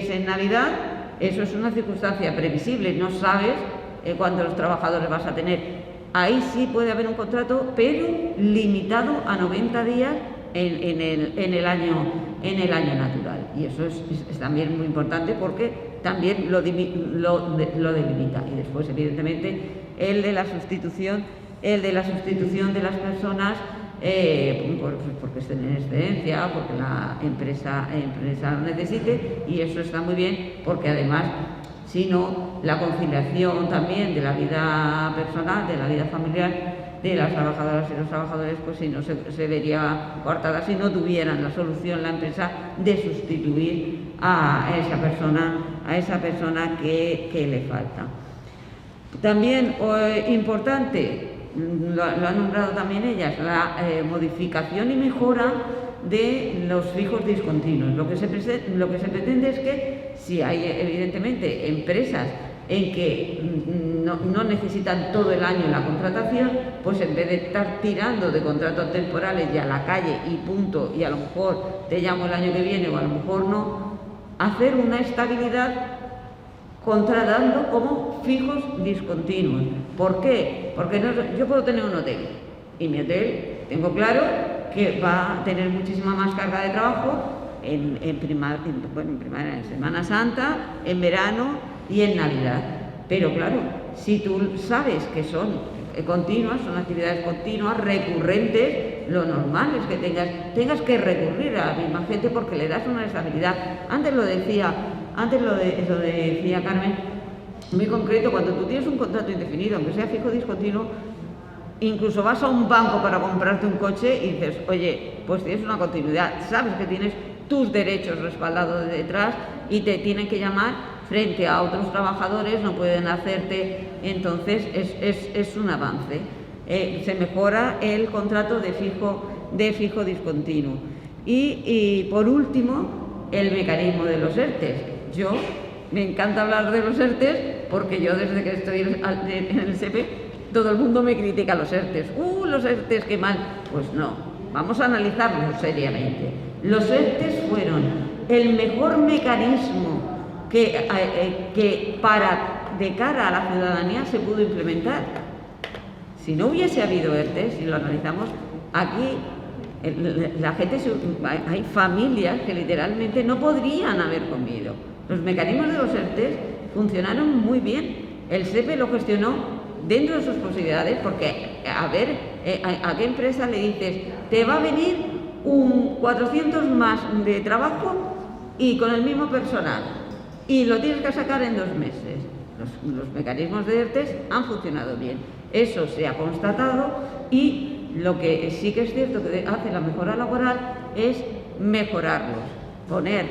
en Navidad, eso es una circunstancia previsible, no sabes cuántos trabajadores vas a tener. Ahí sí puede haber un contrato, pero limitado a 90 días en el año natural. Y eso es también muy importante porque también lo delimita. Y después, evidentemente, el de la sustitución de las personas porque estén en excedencia, porque la empresa lo necesite, y eso está muy bien porque además, si no, la conciliación también de la vida personal, de la vida familiar de las trabajadoras y los trabajadores, pues si no se vería cortada si no tuvieran la solución la empresa de sustituir a esa persona que le falta. También importante, lo han nombrado también ellas, la modificación y mejora de los fijos discontinuos. Lo que se pretende es que si hay evidentemente empresas en que no necesitan todo el año la contratación, pues en vez de estar tirando de contratos temporales y a la calle y punto, y a lo mejor te llamo el año que viene o a lo mejor no, hacer una estabilidad contratando como fijos discontinuos. ¿Por qué? Porque yo puedo tener un hotel y mi hotel tengo claro que va a tener muchísima más carga de trabajo en primavera, en Semana Santa, en verano y en Navidad. Pero claro, si tú sabes que son continuas, son actividades continuas, recurrentes, lo normal es que tengas que recurrir a la misma gente porque le das una estabilidad. Antes lo decía Carmen, muy concreto, cuando tú tienes un contrato indefinido, aunque sea fijo discontinuo, incluso vas a un banco para comprarte un coche y dices, oye, pues tienes una continuidad, sabes que tienes tus derechos respaldados de detrás y te tienen que llamar frente a otros trabajadores, no pueden hacerte, entonces es un avance. Se mejora el contrato de fijo discontinuo. Y por último, el mecanismo de los ERTEs. Me encanta hablar de los ERTEs porque yo desde que estoy en el SEPE, todo el mundo me critica los ERTEs. Los ERTEs, qué mal. Pues no, vamos a analizarlos seriamente. Los ERTEs fueron el mejor mecanismo que de cara a la ciudadanía se pudo implementar. Si no hubiese habido ERTE, si lo analizamos, aquí la gente, hay familias que literalmente no podrían haber comido. Los mecanismos de los ERTE funcionaron muy bien. El SEPE lo gestionó dentro de sus posibilidades porque, a qué empresa le dices, te va a venir un 400 más de trabajo y con el mismo personal, y lo tienes que sacar en 2 meses. Los mecanismos de ERTE han funcionado bien. Eso se ha constatado y lo que sí que es cierto que hace la mejora laboral es mejorarlos. Poner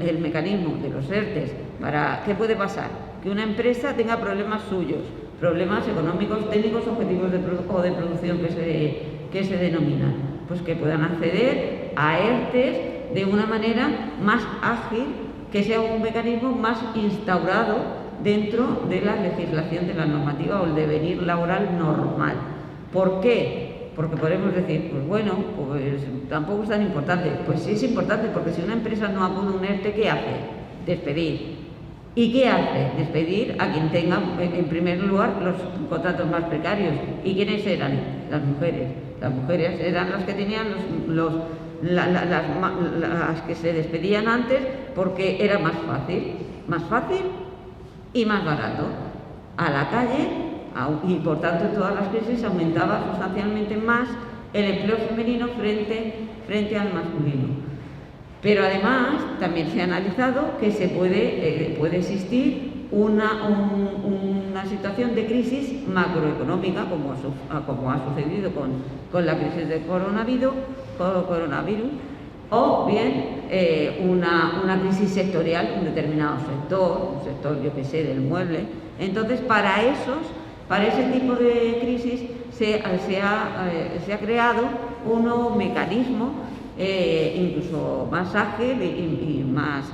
el mecanismo de los ERTE para... ¿Qué puede pasar? Que una empresa tenga problemas suyos, problemas económicos, técnicos, objetivos de producción que se denominan. Pues que puedan acceder a ERTE de una manera más ágil, que sea un mecanismo más instaurado dentro de la legislación de la normativa o el devenir laboral normal. ¿Por qué? Porque podemos decir, pues bueno, pues tampoco es tan importante. Pues sí es importante, porque si una empresa no acude a un ERTE, ¿qué hace? Despedir. ¿Y qué hace? Despedir a quien tenga, en primer lugar, los contratos más precarios. ¿Y quiénes eran? Las mujeres. Las mujeres eran las que tenían las que se despedían antes porque era más fácil. más fácil y más barato. A la calle, y por tanto en todas las crisis aumentaba sustancialmente más el empleo femenino frente al masculino. Pero además también se ha analizado que puede existir una situación de crisis macroeconómica, como ha sucedido con la crisis del coronavirus, o bien una crisis sectorial, un determinado sector, un sector, yo que sé, del mueble. Entonces, para ese tipo de crisis se ha creado un nuevo mecanismo, incluso más ágil y más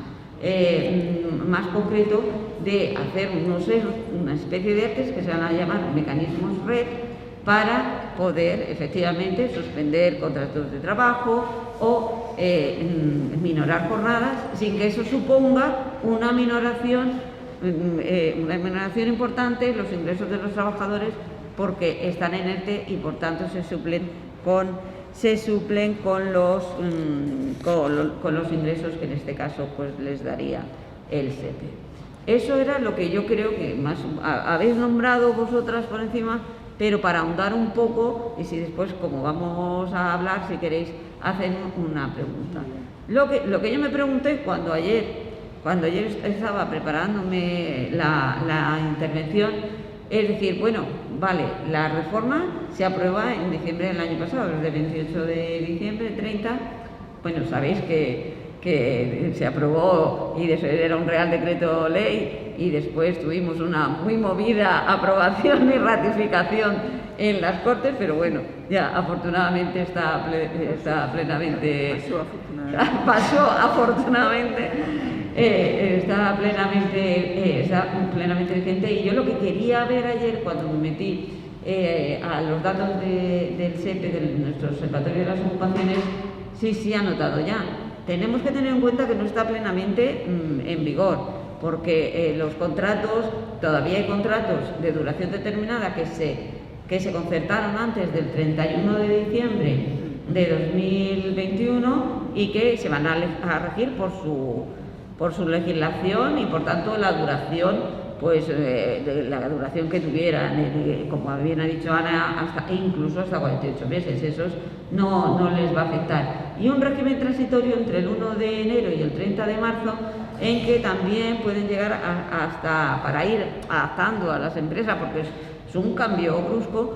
concreto, de hacer una especie de ERTEs que se van a llamar mecanismos red, para poder efectivamente suspender contratos de trabajo o minorar jornadas sin que eso suponga una minoración importante en los ingresos de los trabajadores, porque están en ERTE y por tanto se suplen con los ingresos que en este caso pues les daría el SEPE. Eso era lo que yo creo que más habéis nombrado vosotras por encima, pero para ahondar un poco, y si después, como vamos a hablar, si queréis, hacen una pregunta. Lo que yo me pregunté cuando ayer estaba preparándome la intervención, es decir, bueno, vale, la reforma se aprueba en diciembre del año pasado, desde el 28 de diciembre, 30, bueno, sabéis que se aprobó y era un Real Decreto Ley, y después tuvimos una muy movida aprobación y ratificación en las Cortes, pero bueno, ya afortunadamente está plenamente... Está plenamente vigente. Y yo lo que quería ver ayer, cuando me metí a los datos del SEPE, de nuestro Observatorio de las Ocupaciones, sí ha notado ya. Tenemos que tener en cuenta que no está plenamente en vigor, porque los contratos, todavía hay contratos de duración determinada que se concertaron antes del 31 de diciembre de 2021 y que se van a regir por su legislación, y por tanto la duración, la duración que tuvieran, como bien ha dicho Ana, incluso hasta 48 meses, esos no les va a afectar. Y un régimen transitorio entre el 1 de enero y el 30 de marzo, en que también pueden llegar hasta, para ir adaptando a las empresas, porque es un cambio brusco,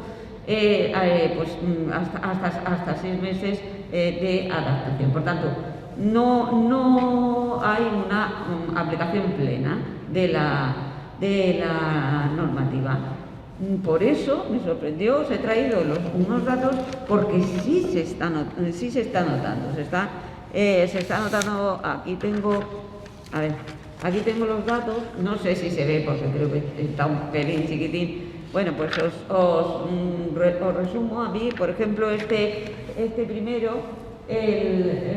hasta 6 meses de adaptación. Por tanto, no hay una aplicación plena de la normativa. Por eso me sorprendió, os he traído unos datos, porque sí se está notando, se está notando. Aquí tengo los datos, no sé si se ve porque creo que está un pelín chiquitín. Bueno, pues os resumo. A mí, por ejemplo, este primero,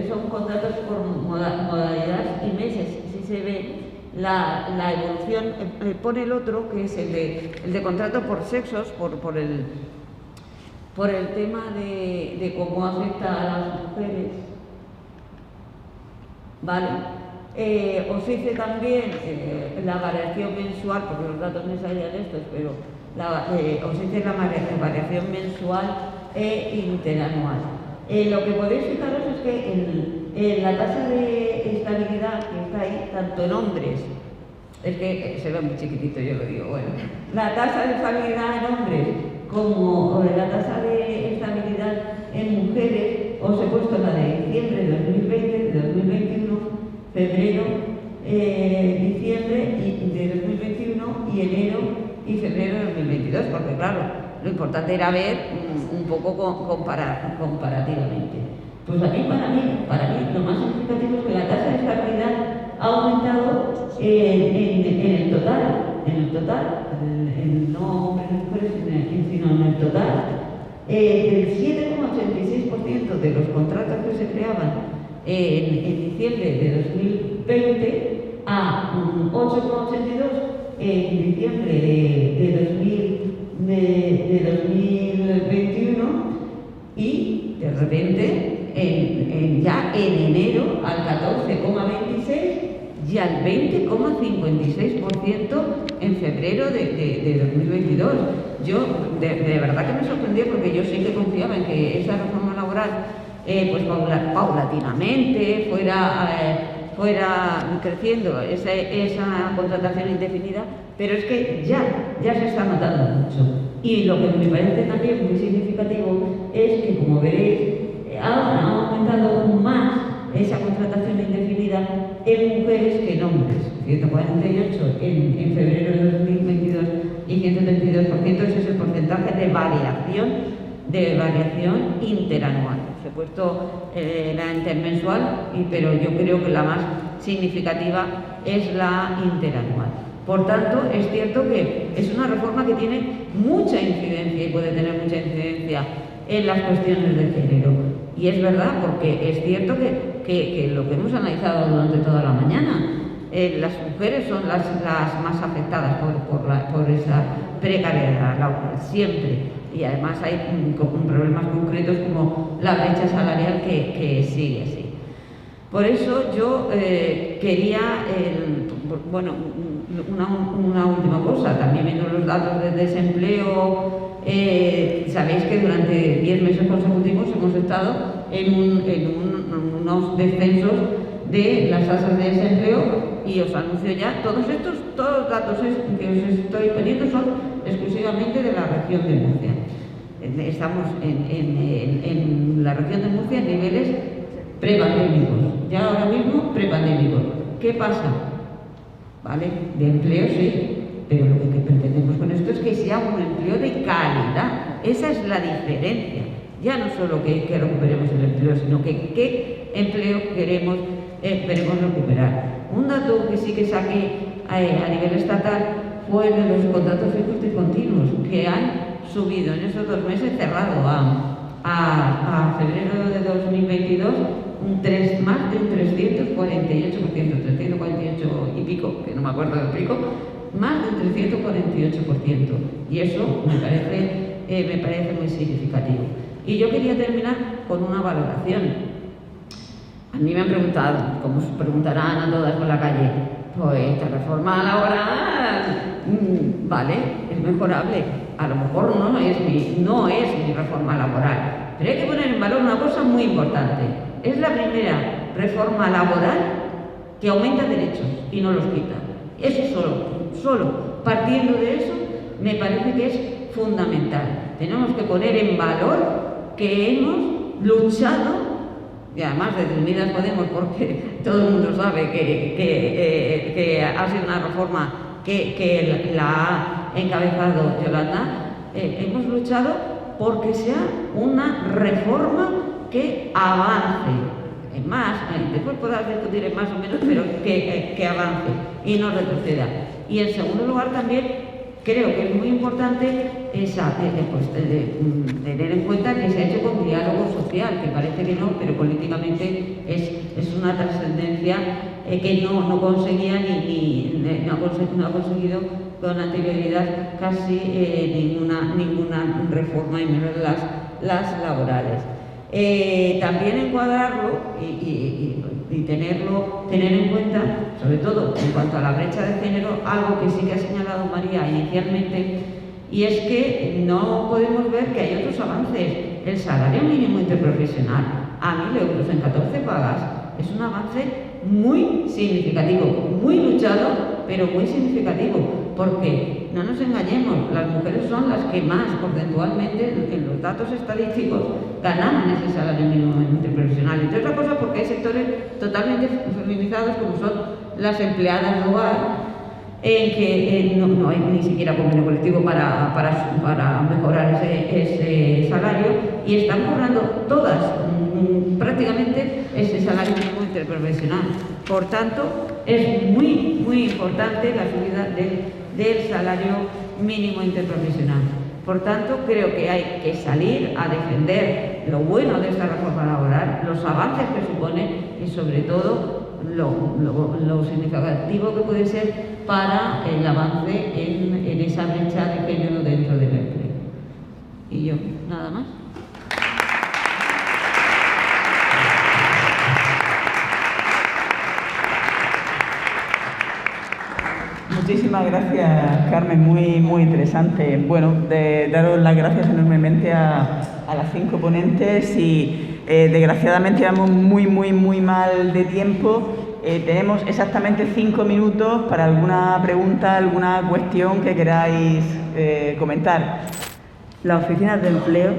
son contratos por modalidad y meses. Si se ve la evolución, pone el otro, que es el de contrato por sexos, por el tema de cómo afecta a las mujeres. Vale. Os hice también la variación mensual, porque los datos me salían estos, pero os hice la variación mensual e interanual. Lo que podéis fijaros es que la tasa de estabilidad que está ahí, tanto en hombres, es que se ve muy chiquitito, yo lo digo, bueno, la tasa de estabilidad en hombres como la tasa de estabilidad en mujeres, os he puesto la de diciembre de 2020, de 2021, febrero, diciembre de 2021 y enero y febrero de 2022, porque claro, lo importante era ver un poco comparativamente. Pues para mí lo más significativo es que la tasa de estabilidad ha aumentado en el total, no hombres y mujeres, sino en el total, del 7,86% de los contratos que se creaban en diciembre de 2020 a 8,82% en diciembre de 2021, y de repente ya en enero al 14,26% y al 20,56% en febrero de 2022. Yo de verdad que me sorprendí, porque yo sí que confiaba en que esa reforma laboral pues paulatinamente fuera creciendo esa contratación indefinida, pero es que ya se está notando mucho. Y lo que me parece también muy significativo es que, como veréis, ha aumentado más esa contratación indefinida en mujeres que en hombres. 148 en febrero de 2022 y 132%. Ese es el porcentaje de variación interanual. He puesto la intermensual, pero yo creo que la más significativa es la interanual. Por tanto, es cierto que es una reforma que tiene mucha incidencia y puede tener mucha incidencia en las cuestiones de género. Y es verdad, porque es cierto que lo que hemos analizado durante toda la mañana, las mujeres son las más afectadas por esa precariedad laboral, siempre. Y además hay problemas concretos como la brecha salarial que sigue así. Por eso yo quería, una última cosa, también viendo los datos de desempleo, sabéis que durante 10 meses consecutivos hemos estado en unos descensos de las tasas de desempleo, y os anuncio ya, todos los datos que os estoy poniendo son exclusivamente de la región de Murcia. Estamos en la región de Murcia en niveles prepandémicos, ya ahora mismo prepandémicos. ¿Qué pasa? ¿Vale? De empleo sí, pero lo que pretendemos con esto es que sea un empleo de calidad. Esa es la diferencia. Ya no solo que recuperemos el empleo, sino que qué empleo queremos recuperar. Un dato que sí que saqué a nivel estatal fue de los contratos fijos discontinuos, que han subido en esos 2 meses, cerrado a febrero de 2022, más de un 348%, 348 y pico, que no me acuerdo del pico, más de un 348%. Y eso me parece muy significativo. Y yo quería terminar con una valoración. A mí me han preguntado, como se preguntarán a todas por la calle, pues esta reforma laboral, vale, es mejorable. A lo mejor no es mi reforma laboral, pero hay que poner en valor una cosa muy importante. Es la primera reforma laboral que aumenta derechos y no los quita. Eso solo partiendo de eso, me parece que es fundamental. Tenemos que poner en valor que hemos luchado, y además desde Unidas Podemos, porque todo el mundo sabe que ha sido una reforma que la ha encabezado Yolanda, hemos luchado porque sea una reforma que avance. Es más, después podrás discutir en más o menos, pero que avance y no retroceda. Y en segundo lugar también creo que es muy importante tener en cuenta que se ha hecho con diálogo social, que parece que no, pero políticamente es una trascendencia que no conseguía no ha conseguido con anterioridad casi ninguna reforma, y menos las laborales. También encuadrarlo y tener en cuenta, sobre todo en cuanto a la brecha de género, algo que sí que ha señalado María inicialmente, y es que no podemos ver que hay otros avances. El salario mínimo interprofesional a 1.000 euros en 14 pagas es un avance muy significativo, muy luchado, pero muy significativo, porque no nos engañemos, las mujeres son las que más porcentualmente en los datos estadísticos ganaban ese salario mínimo interprofesional, entre otras cosas porque hay sectores totalmente feminizados como son las empleadas de hogar, en que no hay ni siquiera convenio colectivo para mejorar ese salario, y están cobrando todas prácticamente ese salario mínimo interprofesional. Por tanto, es muy importante la subida del salario mínimo interprofesional. Por tanto, creo que hay que salir a defender lo bueno de esta reforma laboral, los avances que supone y sobre todo lo significativo que puede ser para el avance en esa brecha de género dentro del empleo. Y yo, nada más. muchísimas gracias, Carmen, muy interesante. Bueno, daros las gracias enormemente a las 5 ponentes y desgraciadamente vamos muy mal de tiempo. Tenemos exactamente 5 minutos para alguna pregunta, alguna cuestión que queráis comentar. Las oficinas de empleo,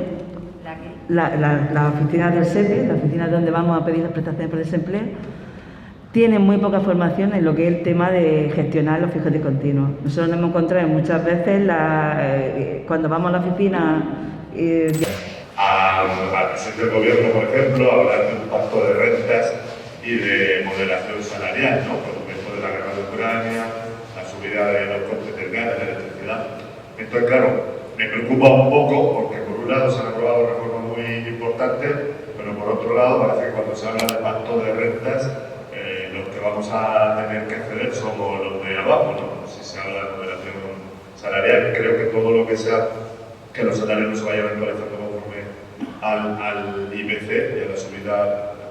las oficinas del SEPE, las oficinas donde vamos a pedir las prestaciones por desempleo, tienen muy poca formación en lo que es el tema de gestionar los fijos discontinuos. Nosotros nos hemos encontrado muchas veces cuando vamos a la oficina. Al presidente del gobierno, por ejemplo, hablar de un pacto de rentas y de moderación salarial, ¿no? Por supuesto, de la guerra de Ucrania, la subida de los costes del gas, de la electricidad. Entonces, claro, me preocupa un poco porque por un lado se han aprobado reformas muy importantes, pero por otro lado parece que cuando se habla de pacto de rentas, los que vamos a tener que acceder somos los de abajo, ¿no? Si se habla de moderación salarial, creo que todo lo que sea que los salarios no se vayan actualizando conforme al IPC y a la subida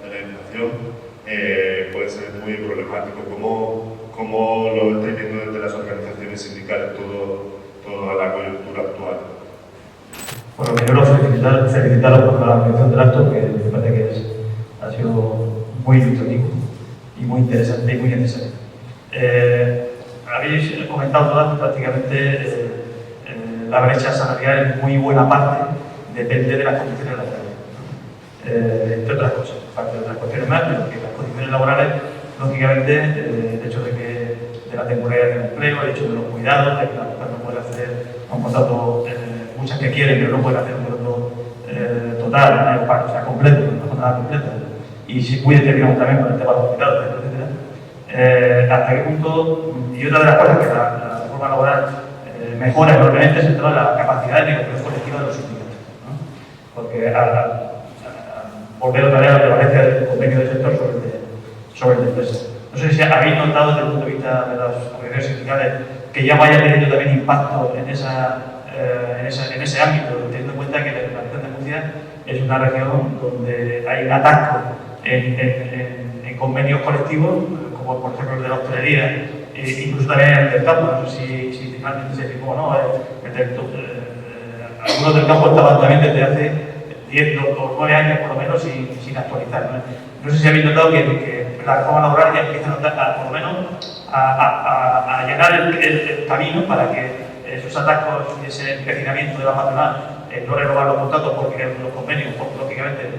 de la inflación puede ser muy problemático. ¿Cómo lo estáis viendo desde las organizaciones sindicales toda la coyuntura actual? Bueno, primero felicitaros por la organización del acto, que me parece que ha sido muy ilustrativo y muy interesante y muy necesario. Habéis comentado todas prácticamente la brecha salarial en muy buena parte depende de las condiciones laborales, entre otras cosas, aparte de otras cuestiones más, pero que las condiciones laborales, lógicamente, el hecho de la temporalidad del empleo, el hecho de los cuidados, de que la mujer no puede acceder a un contrato, muchas que quieren, pero no pueden hacer un contrato total, o sea, completo, una jornada completa, y si muy determinado también con el tema de los cuidados, etcétera. ¿Hasta qué punto? Y otra de las cosas que la reforma laboral mejora enormemente es el tema de la capacidad de negociación colectiva de los sindicatos, ¿no? Porque al volver otra vez a la prevalencia del convenio del sector sobre el de empresa. No sé si habéis notado desde el punto de vista de las organizaciones sindicales que ya vaya teniendo también impacto en ese ámbito, teniendo en cuenta que la región de Murcia es una región donde hay un atasco en convenios colectivos, como por ejemplo el de la hostelería, incluso también el del campo. No sé si finalmente se firmó o no. Algunos del campo estaban también desde hace 10 o 9 años por lo menos sin actualizar. No sé si habéis notado que la reforma laboral ya empieza por lo menos a llenar el camino para que esos atascos y ese empecinamiento de la patronal no renovar los contratos porque los convenios, porque lógicamente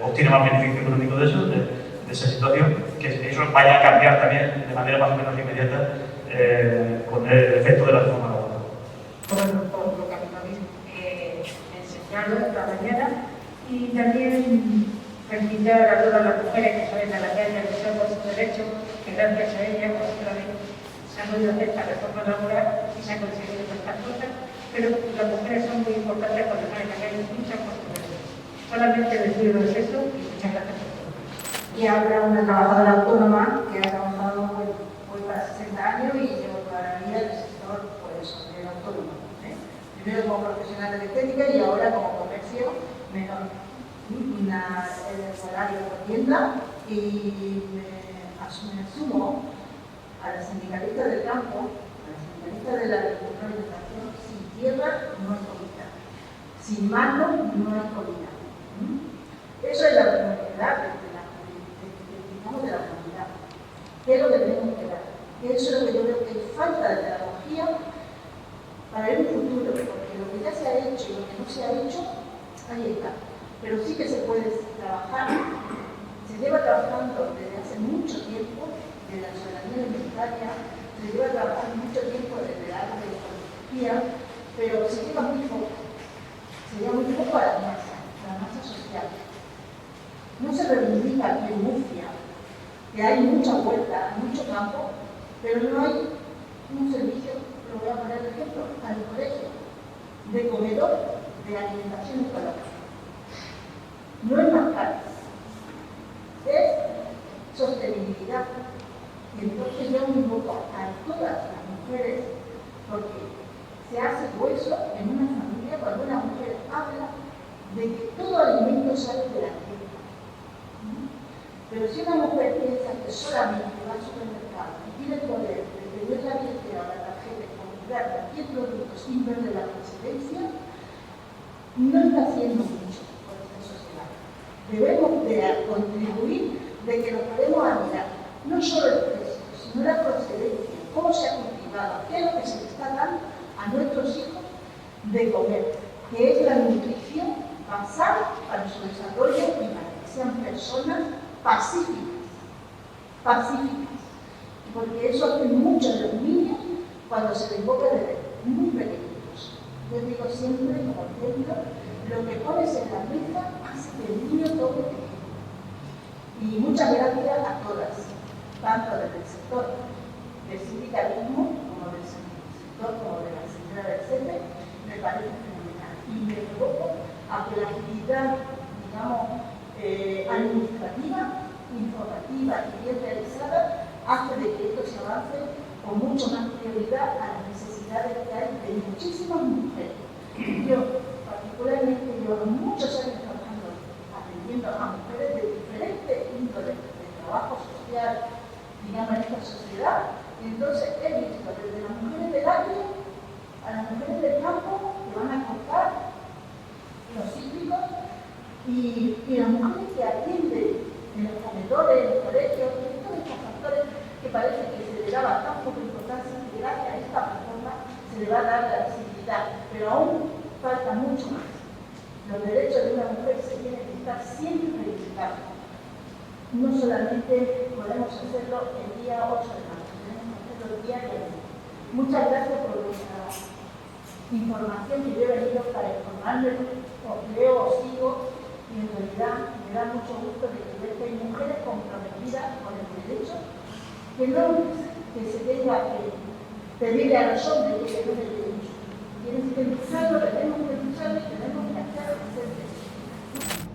obtiene más beneficio económico de eso, de esa situación, que eso vaya a cambiar también de manera más o menos inmediata con el efecto de la reforma laboral. Por lo que me habéis enseñado esta mañana, y también felicitar a todas las mujeres que salen a la calle a luchar por sus derechos, que gracias a ellas pues, se han podido hacer esta reforma laboral y se han conseguido estas cosas, pero las mujeres son muy importantes cuando salen a la calle y luchan por sus derechos. Solamente deciros eso y muchas gracias por todo. Y habla una trabajadora autónoma que ha trabajado hoy para 60 años y llevo toda la vida en el sector del autónomo. Primero como profesional de estética y ahora como comercio menor. El salario por tienda y me sumo a las sindicalistas del campo, a las sindicalistas de la agricultura, sin tierra no hay comida, sin mano no hay comida. Eso es la realidad de la comunidad. ¿Qué es lo que tenemos que dar? Eso es lo que yo creo que hay falta de pedagogía para el futuro, porque lo que ya se ha hecho y lo que no se ha hecho, ahí está. Pero sí que se puede trabajar, se lleva trabajando desde hace mucho tiempo, desde la soberanía alimentaria, se lleva trabajando mucho tiempo desde la agroecología, pero se lleva muy poco a la masa social. No se reivindica aquí en Murcia, que hay mucha huerta, mucho campo, pero no hay un servicio, lo voy a poner de ejemplo, al colegio, de comedor, de alimentación ecológica. No es más caro, es sostenibilidad. Y entonces yo me invoco a todas las mujeres, porque se hace hueso en una familia cuando una mujer habla de que todo alimento sale de la tierra. Pero si una mujer piensa que solamente va al supermercado y tiene el poder de pedir tener la billetera o la tarjeta y comprar cualquier producto sin perder la procedencia, no está haciendo mucho por esta sociedad. Debemos de contribuir de que nos podemos mirar no solo el precio, sino la procedencia, cómo se ha cultivado, qué es lo que se le está dando a nuestros hijos de comer, que es la nutrición basal para su desarrollo y para que sean personas pacíficas, porque eso hace mucho de los niños cuando se les invoca de muy pequeñitos. Yo digo siempre, como ejemplo, lo que pones en la mesa hace que el niño tome pequeño. Y muchas gracias a todas, tanto desde el sector del sindicalismo como del sector como de la señora del CEPE, me parece fenomenal. Y me provoco a que la actividad, digamos, administrativa, informativa y bien realizada hace de que esto se avance con mucho más prioridad a las necesidades que hay de muchísimas mujeres. Yo, particularmente, llevo muchos años trabajando atendiendo a mujeres de diferentes índoles de trabajo social, digamos, en esta sociedad. Entonces he visto desde las mujeres del área a las mujeres del campo que van a cortar los cítricos y las mujeres que atienden en los comedores, en los colegios, en todos estos factores que parece que se le daba tan poca importancia que gracias a esta plataforma se le va a dar la visibilidad, pero aún falta mucho más. Los derechos de una mujer se tienen que estar siempre reivindicados. No solamente podemos hacerlo el día 8 de marzo, tenemos que hacerlo diariamente. Muchas gracias por vuestra información que yo he venido para informarme, os leo, os sigo, y en realidad me da mucho gusto de que hay mujeres comprometidas con el derecho, que no que se tenga que pedirle a los hombres que se den el derecho. Tienes que lucharlo, tenemos que lucharlo y tenemos que hacer derecho.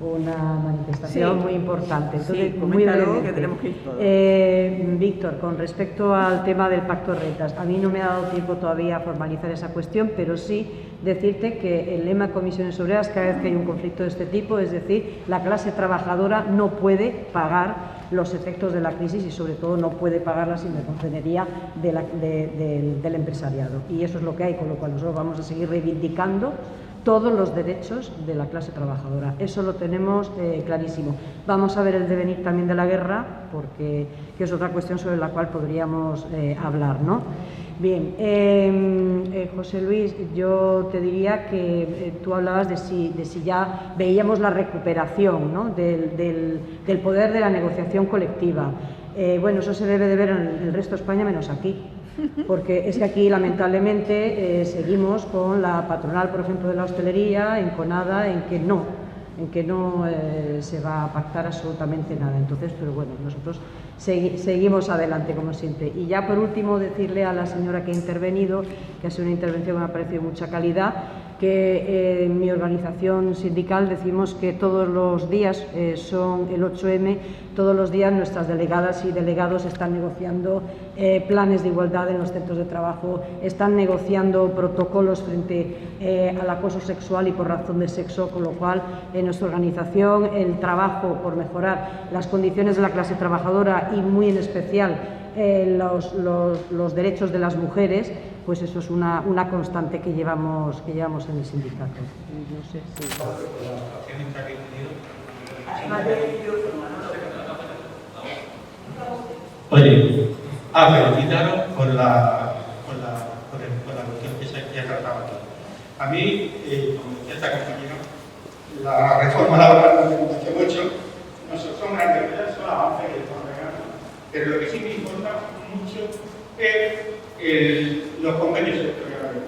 Una manifestación muy importante. Entonces, sí, muy brevemente. Que tenemos que ir todos. Víctor, con respecto al tema del pacto de rentas, a mí no me ha dado tiempo todavía a formalizar esa cuestión, pero sí decirte que el lema Comisiones Obreras, cada vez que hay un conflicto de este tipo, es decir, la clase trabajadora no puede pagar los efectos de la crisis y sobre todo no puede pagar la sinvergonzonería del empresariado. Y eso es lo que hay, con lo cual nosotros vamos a seguir reivindicando todos los derechos de la clase trabajadora. Eso lo tenemos clarísimo. Vamos a ver el devenir también de la guerra, porque que es otra cuestión sobre la cual podríamos hablar, ¿no? Bien, José Luis, yo te diría que tú hablabas de si ya veíamos la recuperación, ¿no?, del poder de la negociación colectiva. Bueno, eso se debe de ver en el resto de España menos aquí. Porque es que aquí, lamentablemente, seguimos con la patronal, por ejemplo, de la hostelería, enconada en que no se va a pactar absolutamente nada. Entonces, pero bueno, nosotros seguimos adelante, como siempre. Y ya, por último, decirle a la señora que ha intervenido, que ha sido una intervención que me ha parecido de mucha calidad, que en mi organización sindical decimos que todos los días, son el 8M, todos los días nuestras delegadas y delegados están negociando planes de igualdad en los centros de trabajo, están negociando protocolos frente al acoso sexual y por razón de sexo, con lo cual en nuestra organización el trabajo por mejorar las condiciones de la clase trabajadora y muy en especial los derechos de las mujeres, pues eso es una constante que llevamos en el sindicato. No sé si... Oye, felicitaros por la cuestión que se ha tratado aquí. A mí, como decía esta compañera, la reforma laboral no me gusta mucho, no son grandes cosas, son avances que estamos llegando, pero lo que sí me importa mucho es los convenios sectoriales.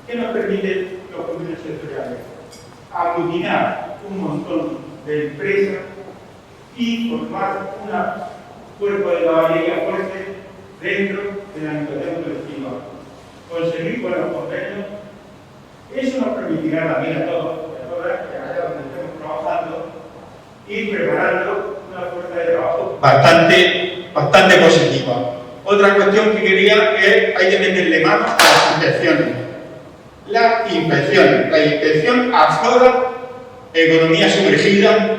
¿Qué nos permiten los convenios sectoriales? Aglutinar un montón de empresas y formar un cuerpo de caballería fuerte dentro de la negociación colectiva. Conseguir buenos convenios, eso nos permitirá también a todos y a todas que allá donde estemos trabajando ir preparando una fuerza de trabajo bastante positiva. Otra cuestión que quería es hay que meterle mano a las inspecciones. La inspección aflora economía sumergida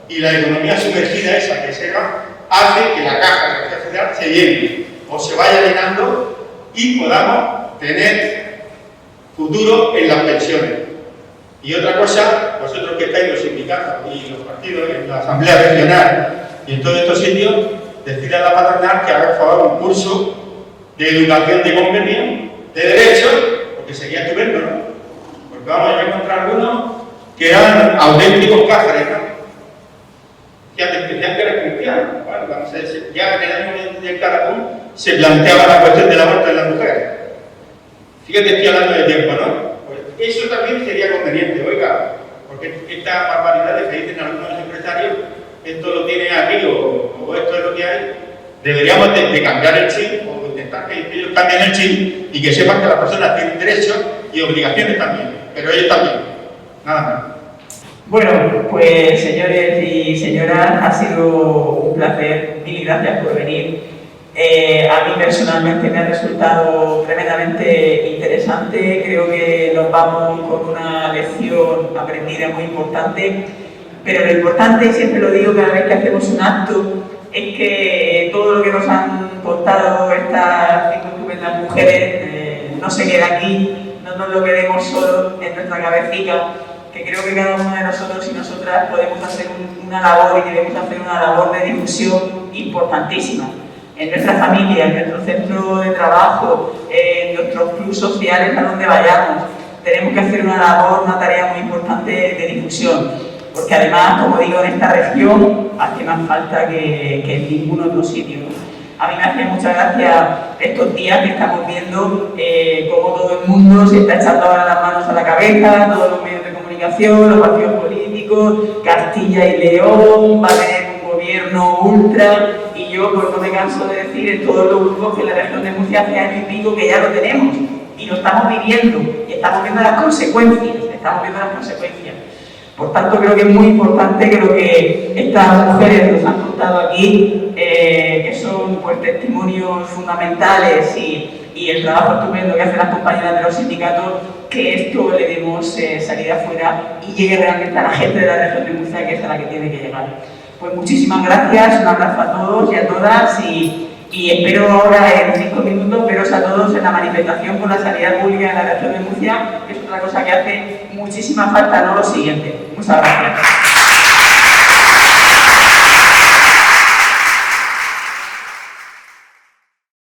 y la economía sumergida esa que se va hace que la caja de electricidad se llene o se vaya llenando y podamos tener futuro en las pensiones. Y otra cosa, vosotros que estáis en los sindicatos y los partidos, en la Asamblea Regional y en todos estos sitios, decirle a la patronal que haga por favor un curso de educación de convenio, de derechos, porque sería estupendo, ¿no? Porque vamos a encontrar algunos que eran auténticos cáceres, ¿no? Que antes decían que eran cristianos. Bueno, vamos a decir, ya en el año del Caracol se planteaba la cuestión del aborto en las mujeres. Fíjate, estoy hablando de tiempo, ¿no? Pues eso también sería conveniente, oiga, porque esta barbaridad que dicen algunos empresarios, esto lo tiene aquí o esto es lo que hay, deberíamos de cambiar el chip o intentar que ellos cambien el chip y que sepan que las personas tienen derechos y obligaciones también, pero ellos también, nada más. Bueno, pues señores y señoras, ha sido un placer, mil gracias por venir. A mí personalmente me ha resultado tremendamente interesante, creo que nos vamos con una lección aprendida muy importante, pero lo importante, y siempre lo digo cada vez que hacemos un acto, es que todo lo que nos han contado estas 5 estupendas mujeres no se queda aquí, no nos lo quedemos solo en nuestra cabecita, que creo que cada uno de nosotros y nosotras podemos hacer una labor y debemos hacer una labor de difusión importantísima. En nuestra familia, en nuestro centro de trabajo, en nuestros clubes sociales, a donde vayamos, tenemos que hacer una labor, una tarea muy importante de difusión, porque además, como digo, en esta región hace más falta que en ningún otro sitio. A mí me hace mucha gracia estos días que estamos viendo cómo todo el mundo se está echando ahora las manos a la cabeza, todos los medios de comunicación, los partidos políticos, Castilla y León, va a tener un gobierno ultra, y yo pues no me canso de decir en todos los grupos que en la región de Murcia hace año y pico que ya lo tenemos, y lo estamos viviendo, y estamos viendo las consecuencias, Por tanto, creo que es muy importante que lo que estas mujeres nos han contado aquí, que son pues, testimonios fundamentales y el trabajo estupendo que hacen las compañeras de los sindicatos, que esto le demos salida afuera y llegue realmente a la gente de la región de Murcia, que es a la que tiene que llegar. Pues muchísimas gracias, un abrazo a todos y a todas, y espero ahora en 5 minutos veros a todos en la manifestación por la sanidad pública en la región de Murcia, que es otra cosa que hace muchísima falta, no lo siguiente. Muchas gracias.